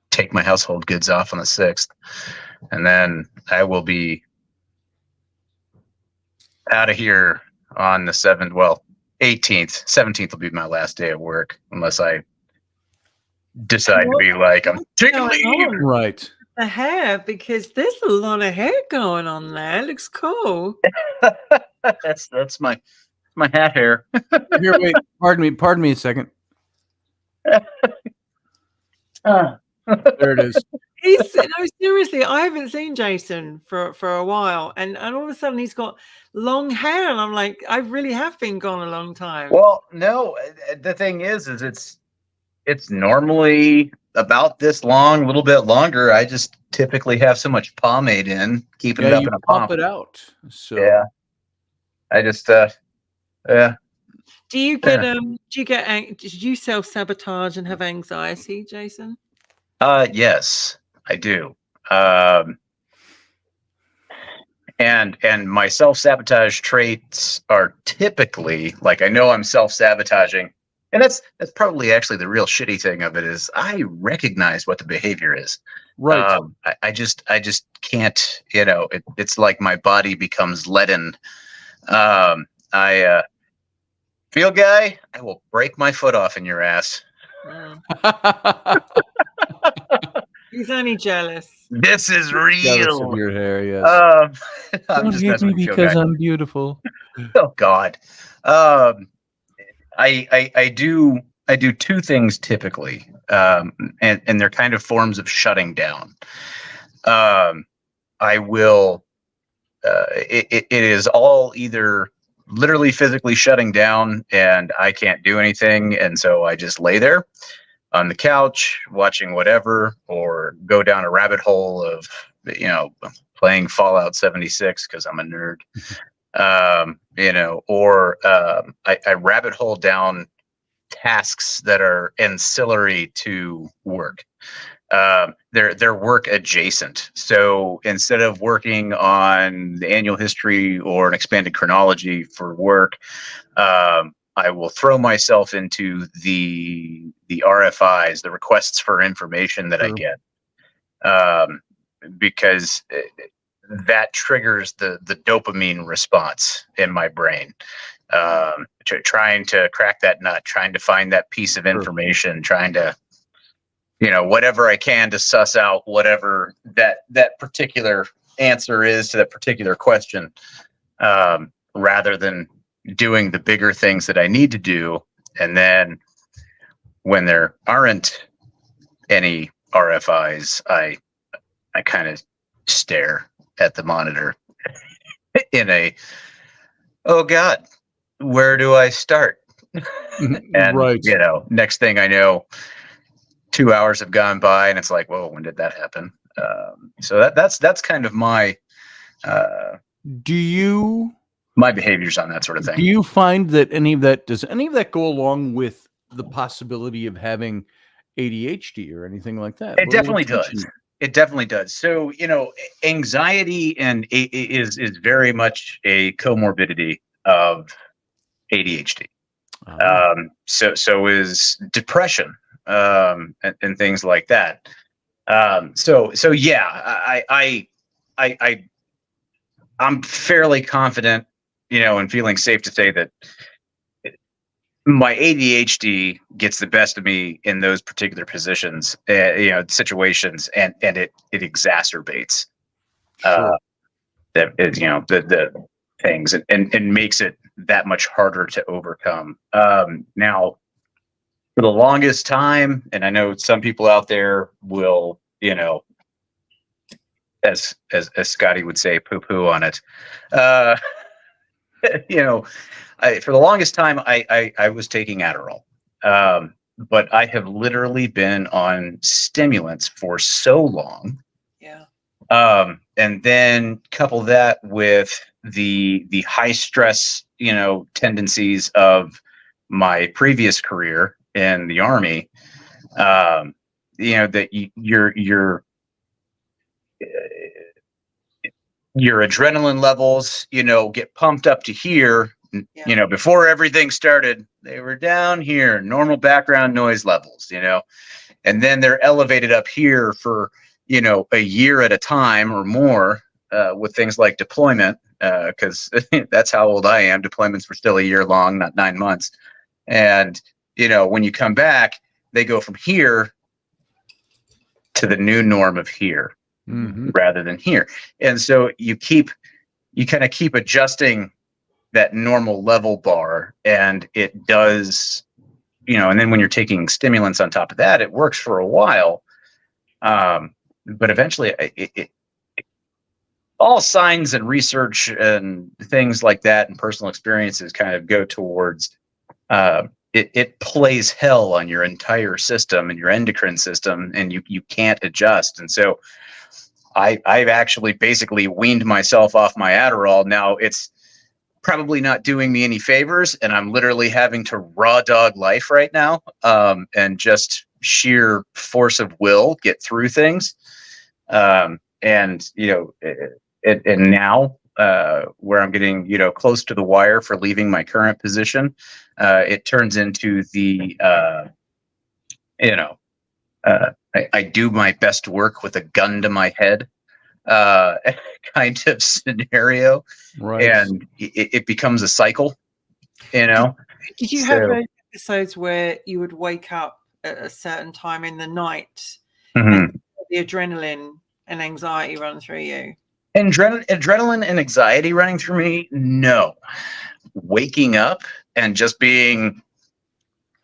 take my household goods off on the 6th. And then I will be out of here on the 7th. Well, 18th, 17th will be my last day of work, unless I decide to be like, I'm taking leave. right. The hair, because there's a lot of hair going on there. It looks cool. That's my hat hair. Here, wait. Pardon me a second. There it is. No, seriously, I haven't seen Jason for a while, and all of a sudden he's got long hair, and I'm like, I really have been gone a long time. Well, no, the thing is it's normally about this long, a little bit longer. I just typically have so much pomade in, keeping it up you in a pop pump. it out. So Yeah. I just yeah. Do you get did you self-sabotage and have anxiety, Jason? Yes, I do. And my self-sabotage traits are typically, like, I know I'm self-sabotaging, and that's probably actually the real shitty thing of it is I recognize what the behavior is. right. I just can't, you know, it's like my body becomes leaden. I field guy, I will break my foot off in your ass. He's only jealous. This is Jealous of real. your hair, yes. I'm Don't just hate messing me with you, because guy. I'm beautiful. Oh God. I do two things typically, and they're kind of forms of shutting down. I will. It is all either literally physically shutting down, and I can't do anything, and so I just lay there on the couch watching whatever, or go down a rabbit hole of, you know, playing Fallout 76 because I'm a nerd. You know, or I rabbit hole down tasks that are ancillary to work. They're work adjacent. So instead of working on the annual history or an expanded chronology for work, I will throw myself into the RFIs, the requests for information that I get, because that triggers the dopamine response in my brain. Trying to crack that nut, trying to find that piece of information, trying to, you know, whatever I can to suss out whatever that particular answer is to that particular question, rather than doing the bigger things that I need to do. And then when there aren't any RFIs, I kind of stare at the monitor in a, oh God, where do I start? And right. you know, next thing I know, 2 hours have gone by, and it's like, whoa, when did that happen? So that's kind of my my behaviors on that sort of thing. Do you find that does any of that go along with the possibility of having ADHD or anything like that? It definitely does. It definitely does. So, anxiety is very much a comorbidity of ADHD. So is depression, and things like that. So yeah, I'm fairly confident, and feeling safe to say that my ADHD gets the best of me in those particular positions, situations, and it exacerbates Sure. the things, and makes it that much harder to overcome. Now, for the longest time, and I know some people out there will, as Scotty would say, poo poo on it. Uh, for the longest time, I was taking Adderall. But I have literally been on stimulants for so long. Yeah. And then couple that with the high stress, tendencies of my previous career in the Army. That your adrenaline levels, get pumped up to here. Yeah. Before everything started, they were down here, normal background noise levels, and then they're elevated up here for, a year at a time or more, with things like deployment, because that's how old I am. Deployments were still a year long, not 9 months. And, when you come back, they go from here to the new norm of here. Mm-hmm. Rather than here. And so you kind of keep adjusting that normal level bar, and it does, and then when you're taking stimulants on top of that, it works for a while. But eventually all signs and research and things like that and personal experiences kind of go towards, it plays hell on your entire system and your endocrine system, and you can't adjust. And so I've actually basically weaned myself off my Adderall. Now it's probably not doing me any favors, and I'm literally having to raw dog life right now, and just sheer force of will get through things. And now, where I'm getting, close to the wire for leaving my current position, it turns into the, I do my best work with a gun to my head, kind of scenario. Right. And it becomes a cycle, Did you have those episodes where you would wake up at a certain time in the night, and the adrenaline and anxiety run through you? Adrenaline and anxiety running through me? No. Waking up and just being,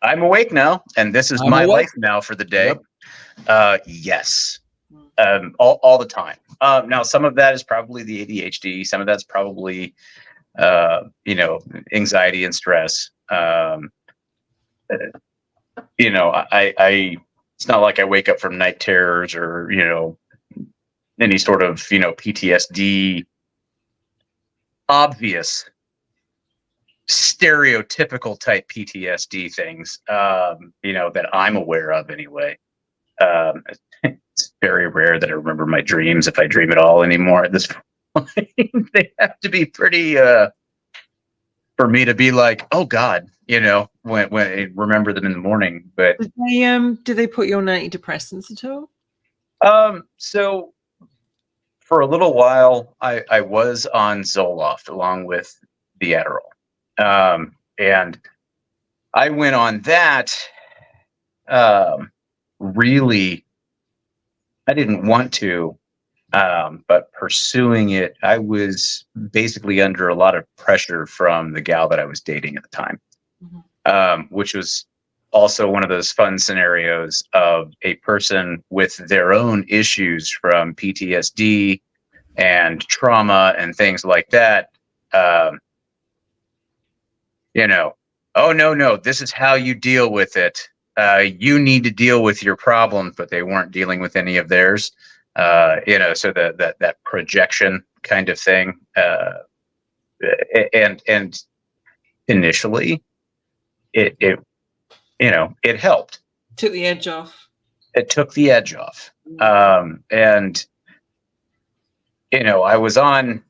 I'm awake now, and this is my life now for the day. Yep. Yes. All the time. Now, some of that is probably the ADHD. Some of that's probably, anxiety and stress. It's not like I wake up from night terrors or, any sort of, PTSD, obvious, stereotypical type PTSD things, that I'm aware of anyway. It's very rare that I remember my dreams, if I dream at all anymore at this point. They have to be pretty, for me to be like, oh God, when I remember them in the morning. But do they put you on antidepressants at all? So for a little while, I was on Zoloft along with the Adderall. And I went on that, really, I didn't want to, but pursuing it, I was basically under a lot of pressure from the gal that I was dating at the time, which was also one of those fun scenarios of a person with their own issues from PTSD and trauma and things like that. Oh, no, this is how you deal with it. You need to deal with your problems, but they weren't dealing with any of theirs. So that projection kind of thing. And initially it helped. Took the edge off. it took the edge off. And I was on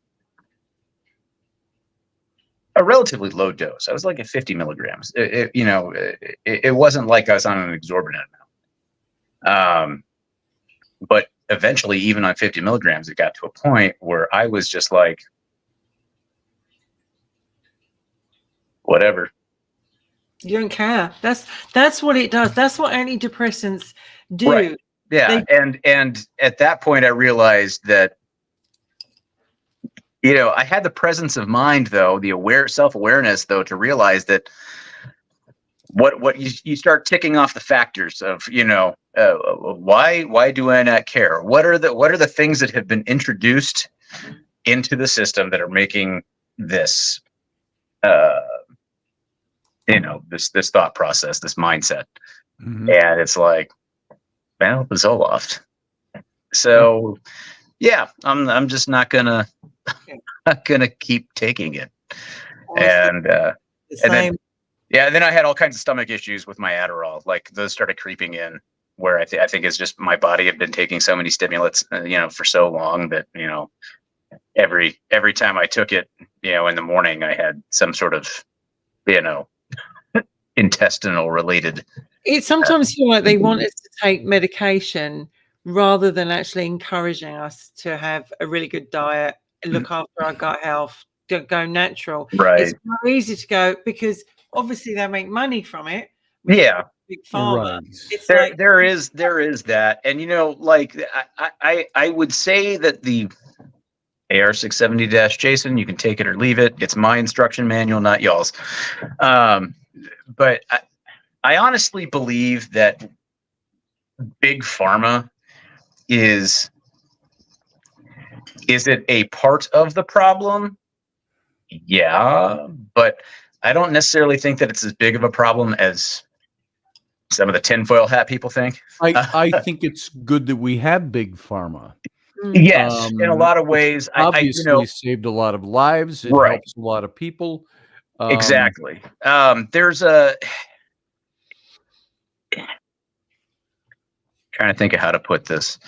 a relatively low dose. I was like at 50 milligrams. It wasn't like I was on an exorbitant amount. But eventually, even on 50 milligrams, it got to a point where I was just like, whatever. You don't care. That's what it does. That's what antidepressants do. Right. Yeah. And at that point, I realized that, I had the presence of mind, though, the self-awareness, though, to realize that what you start ticking off the factors of, why do I not care? What are the things that have been introduced into the system that are making this, this thought process, this mindset? Mm-hmm. And it's like, well, the Zoloft. So yeah, I'm just not gonna keep taking it. And then I had all kinds of stomach issues with my Adderall. Like those started creeping in, where I think it's just my body had been taking so many stimulants, for so long that every time I took it, in the morning, I had some sort of intestinal related. It sometimes feel like they want us to take medication rather than actually encouraging us to have a really good diet and look after our gut health, go natural. Right. It's more easy to go because obviously they make money from it. Yeah. Big pharma. Right. It's there is that. And I would say that the AR-670-Jason, you can take it or leave it. It's my instruction manual, not y'all's. But I honestly believe that big pharma is it a part of the problem? Yeah, but I don't necessarily think that it's as big of a problem as some of the tinfoil hat people think. I think it's good that we have big pharma. Yes, in a lot of ways. Obviously, saved a lot of lives. It helps a lot of people. Exactly. There's trying to think of how to put this.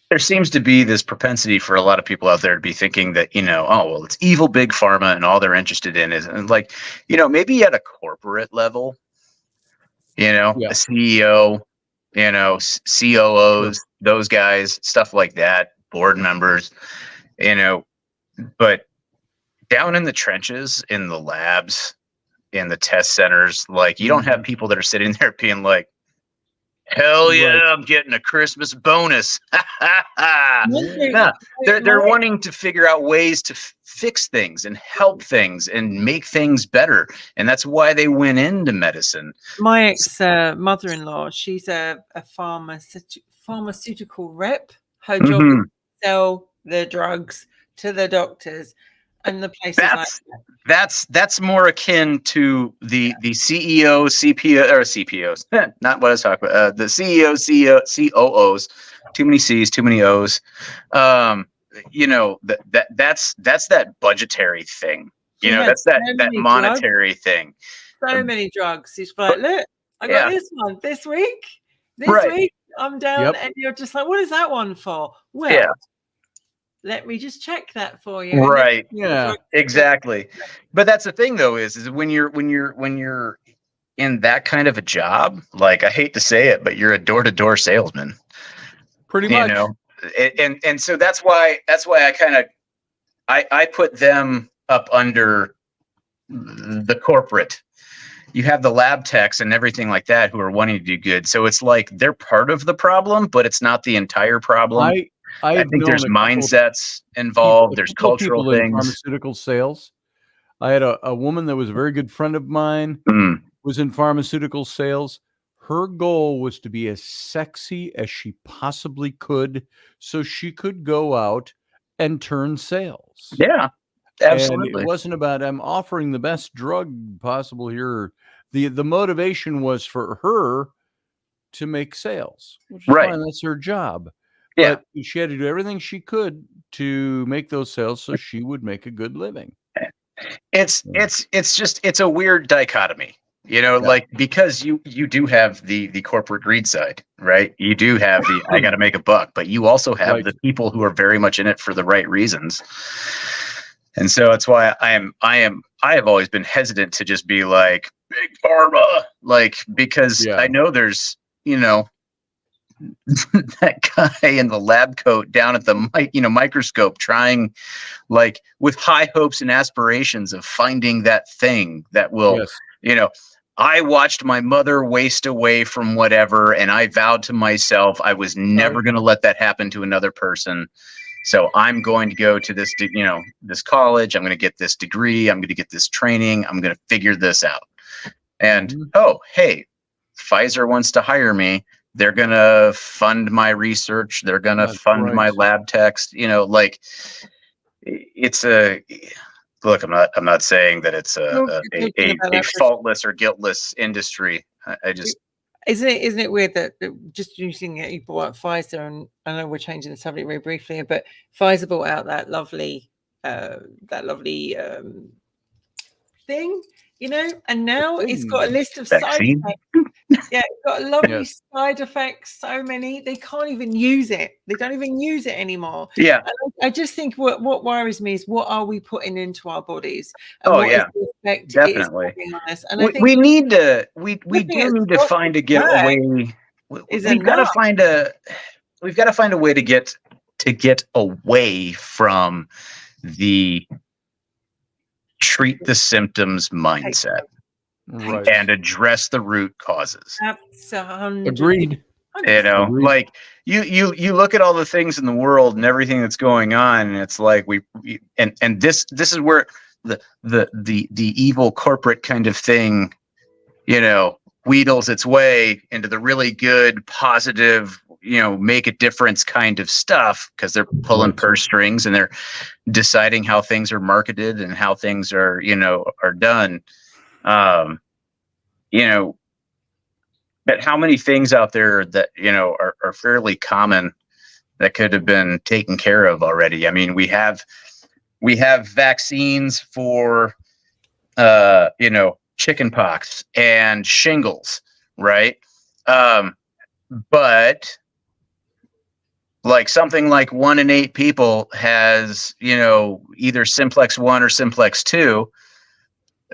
There seems to be this propensity for a lot of people out there to be thinking that, it's evil big pharma and all they're interested in is, and like, maybe at a corporate level, a CEO, COOs, those guys, stuff like that, board members, but down in the trenches, in the labs, in the test centers, like you don't have people that are sitting there being like, hell yeah, I'm getting a Christmas bonus. Nah, they're wanting to figure out ways to fix things and help things and make things better. And that's why they went into medicine. My ex-mother-in-law, she's a pharmaceutical rep. Her job is to sell the drugs to the doctors. And the places that's more akin to the CEO, CPO, or CPOs, not what I was talking about. The CEO, COOs, too many C's, too many O's. That's that budgetary thing. That's that monetary thing. So many drugs. She's like, look, I got this one this week. This week I'm down, and you're just like, what is that one for? Well. Let me just check that for you. Right. Yeah, exactly. But that's the thing though, is when you're in that kind of a job, like I hate to say it, but you're a door-to-door salesman. Pretty much. And so that's why I kind of I put them up under the corporate. You have the lab techs and everything like that who are wanting to do good. So it's like they're part of the problem, but it's not the entire problem. I think there's mindsets involved. There's cultural things. In pharmaceutical sales. I had a woman that was a very good friend of mine, was in pharmaceutical sales. Her goal was to be as sexy as she possibly could so she could go out and turn sales. Yeah, absolutely. And it wasn't about, I'm offering the best drug possible here. The motivation was for her to make sales, which is fine. That's her job. Yeah. But she had to do everything she could to make those sales so she would make a good living. It's a weird dichotomy, You know, like, because you do have the corporate greed side, right? You do have the I got to make a buck, but you also have the people who are very much in it for the right reasons. And so that's why I have always been hesitant to just be like big pharma, like, because I know there's, you know, that guy in the lab coat down at the microscope trying, like, with high hopes and aspirations of finding that thing that will, you know, I watched my mother waste away from whatever, and I vowed to myself I was never going to let that happen to another person. So I'm going to go to this, you know, this college. I'm going to get this degree. I'm going to get this training. I'm going to figure this out. And oh, hey, Pfizer wants to hire me. They're going to fund my research. They're going to fund my lab techs. You know, like, it's a look. I'm not saying that it's a faultless or guiltless industry. I just. Isn't it weird that just using it, you brought up Pfizer, and I know we're changing the subject very briefly here, but Pfizer brought out that lovely thing, you know, and now it's got a list of side effects. Yeah, it's got a lovely side effects. So many, they can't even use it. They don't even use it anymore. Yeah, and I just think what worries me is what are we putting into our bodies? And what is the effect definitely. And I think we need to we do need to find a get away. We've got to find a way to get away from the treat the symptoms mindset. Right. And address the root causes. Agreed. You know, like you look at all the things in the world and everything that's going on, and it's like and this is where the evil corporate kind of thing, you know, wheedles its way into the really good, positive, you know, make a difference kind of stuff, because they're pulling purse strings and they're deciding how things are marketed and how things are, you know, are done. You know, but how many things out there that, you know, are fairly common that could have been taken care of already? I mean, we have vaccines for, you know, chickenpox and shingles, right? But like something like 1 in 8 people has, you know, either simplex 1 or simplex 2,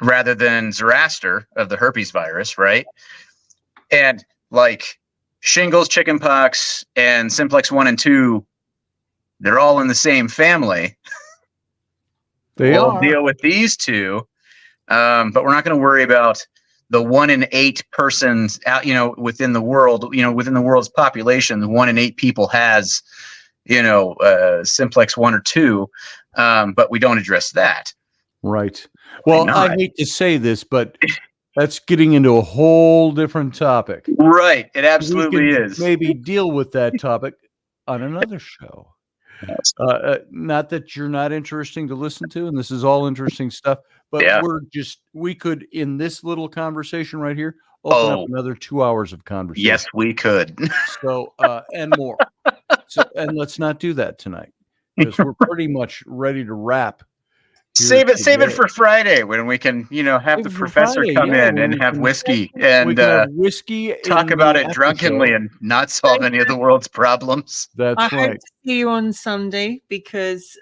rather than Zoroaster of the herpes virus, right? And like shingles, chickenpox, and simplex 1 and 2, they're all in the same family. We'll deal with these two, but we're not going to worry about the 1 in 8 persons out, you know, within the world, you know, within the world's population. The 1 in 8 people has, you know, simplex 1 or 2, but we don't address that. Right. Well, I hate to say this, but that's getting into a whole different topic. Right. It absolutely is. Maybe deal with that topic on another show. Not that you're not interesting to listen to, and this is all interesting stuff, but we could, in this little conversation right here, open up another 2 hours of conversation. Yes, we could. So, and more. So, and let's not do that tonight, because we're pretty much ready to wrap. Save it for Friday, when we can, you know, have the professor come in and have whiskey and talk about it drunkenly and not solve any of the world's problems. That's right. I hope to see you on Sunday, because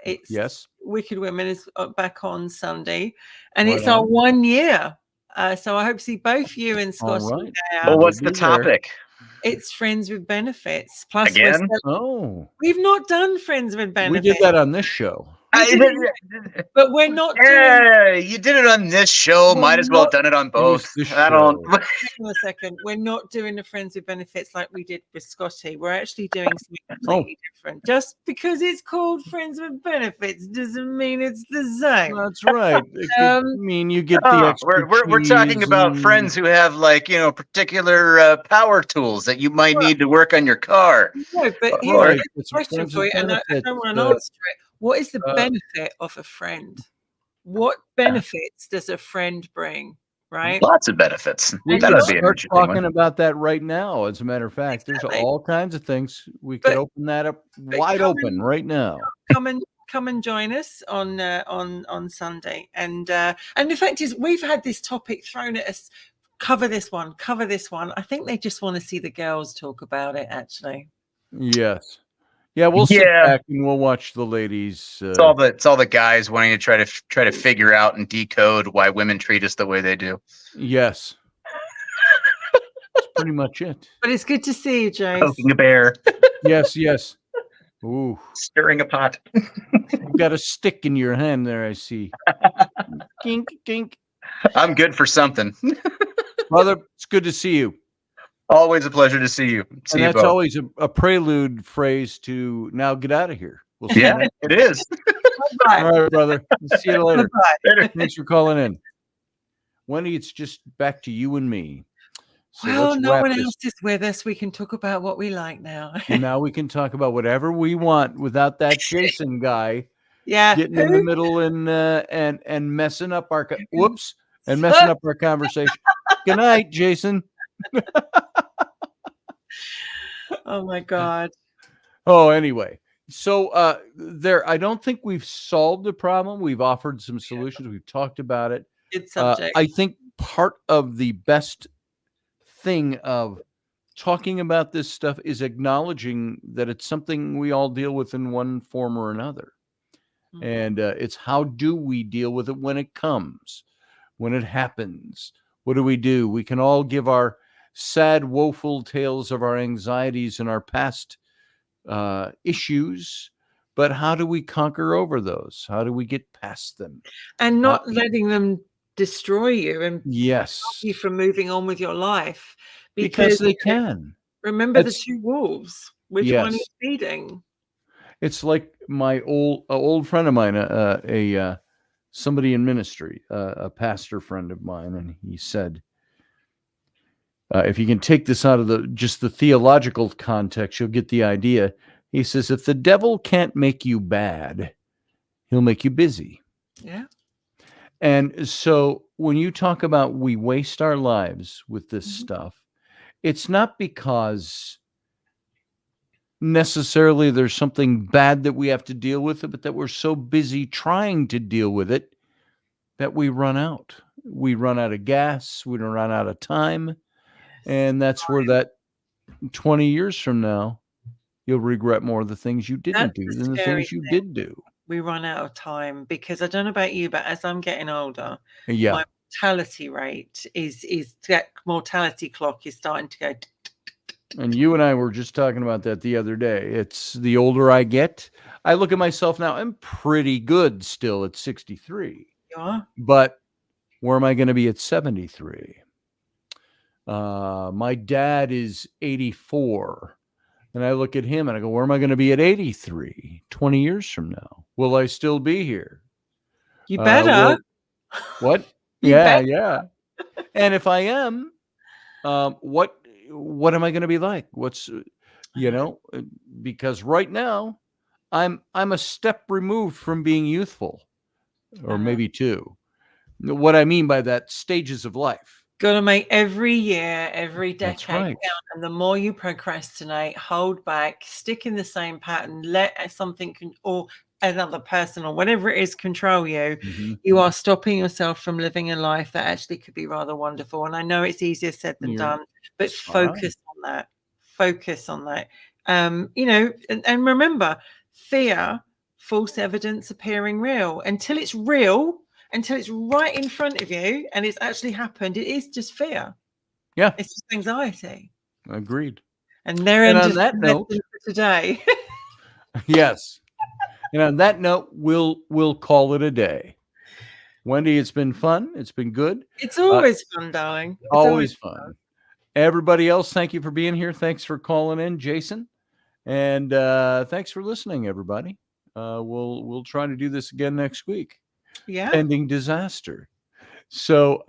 it's Wicked Women is back on Sunday, and it's our 1 year. So I hope to see both you and Scott. Right. Well, what's the topic? It's Friends with Benefits. Plus, again, we've not done Friends with Benefits. We did that on this show. But we're not doing. You did it on this show. Might as well have done it on both. I don't. Hang on a second. We're not doing the Friends with Benefits like we did with Scotty. We're actually doing something completely different. Just because it's called Friends with Benefits doesn't mean it's the same. That's right. I mean, you get the we're talking about friends who have, like, you know, particular power tools that you might need to work on your car. No, but here's a question for you, and I don't want to answer it. What is the benefit of a friend? What benefits does a friend bring? Right? Lots of benefits. We could start talking about that right now. As a matter of fact, there's all kinds of things. We could open that up wide open right now. Come and come and join us on Sunday. And the fact is, we've had this topic thrown at us. Cover this one. I think they just want to see the girls talk about it, actually. Yes. Yeah, we'll sit back and we'll watch the ladies. It's all the guys wanting to try to figure out and decode why women treat us the way they do. Yes. That's pretty much it. But it's good to see you, Jace. Poking a bear. Yes. Ooh. Stirring a pot. You've got a stick in your hand there, I see. Kink, kink. I'm good for something. Brother, it's good to see you. Always a pleasure to see you. And that's always a prelude phrase to now get out of here. We'll see you. It is. Bye. All right, brother. See you later. Bye. Thanks for calling in. Wendy, it's just back to you and me. So well, no one else is with us. We can talk about what we like now. And now we can talk about whatever we want without that Jason guy getting in the middle and messing up our messing up our conversation. Good night, Jason. Oh my God. Oh, anyway. So I don't think we've solved the problem. We've offered some solutions. We've talked about it. Good subject. I think part of the best thing of talking about this stuff is acknowledging that it's something we all deal with in one form or another. Mm-hmm. And it's how do we deal with it when it comes, when it happens? What do? We can all give our sad, woeful tales of our anxieties and our past issues, but how do we conquer over those? How do we get past them? And not letting them destroy you and stop you from moving on with your life. Because they can. Remember the two wolves. Which one is feeding? It's like my old friend of mine, somebody in ministry, a pastor friend of mine, and he said, if you can take this out of just the theological context, you'll get the idea. He says, if the devil can't make you bad, he'll make you busy. Yeah. And so when you talk about we waste our lives with this stuff, it's not because necessarily there's something bad that we have to deal with it, but that we're so busy trying to deal with it that we run out. We run out of gas. We run out of time. And that's where that 20 years from now, you'll regret more of the things you didn't do than the things you did do. We run out of time because I don't know about you, but as I'm getting older, my mortality rate is that mortality clock is starting to go. And you and I were just talking about that the other day. It's the older I get, I look at myself now, I'm pretty good still at 63. You are? But where am I going to be at 73? My dad is 84. And I look at him and I go, where am I going to be at 83, 20 years from now? Will I still be here? You better. What? Yeah. And if I am, what am I going to be like? Because right now I'm a step removed from being youthful, or maybe two. What I mean by that, stages of life. Got to make every year, every decade count. Right. And the more you procrastinate, hold back, stick in the same pattern, let something or another person or whatever it is control you, you are stopping yourself from living a life that actually could be rather wonderful. And I know it's easier said than done, but focus on that. Focus on that. And remember, fear, false evidence appearing real. Until it's real, until it's right in front of you and it's actually happened, it is just fear. Yeah. It's just anxiety. Agreed. And on that note today. Yes. And on that note, we'll call it a day. Wendy, it's been fun. It's been good. It's always fun, darling. It's always fun. Everybody else, thank you for being here. Thanks for calling in, Jason. And thanks for listening, everybody. We'll try to do this again next week. Yeah. Pending disaster. So,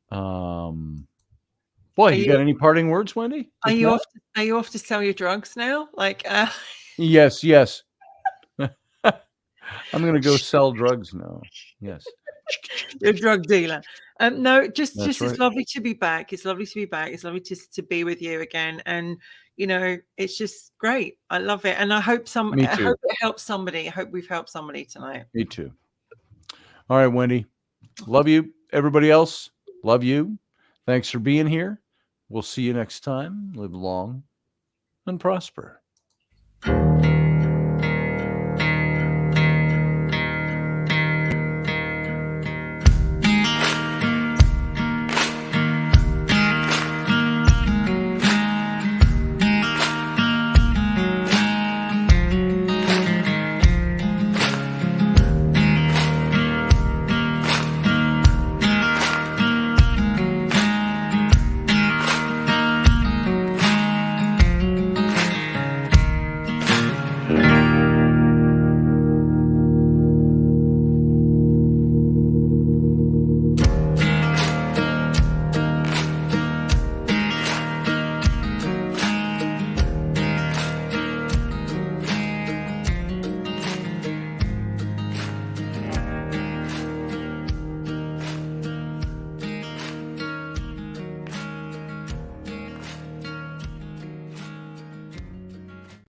boy, you got any parting words, Wendy? Are you off to sell your drugs now? Yes. I'm going to go sell drugs now. Yes. You're a drug dealer. No, just right. It's lovely to be back. It's lovely to be back. It's lovely to be with you again. And you know, it's just great. I love it. And I hope Me too. it helps somebody. I hope we've helped somebody tonight. Me too. All right, Wendy. Love you. Everybody else, love you. Thanks for being here. We'll see you next time. Live long and prosper.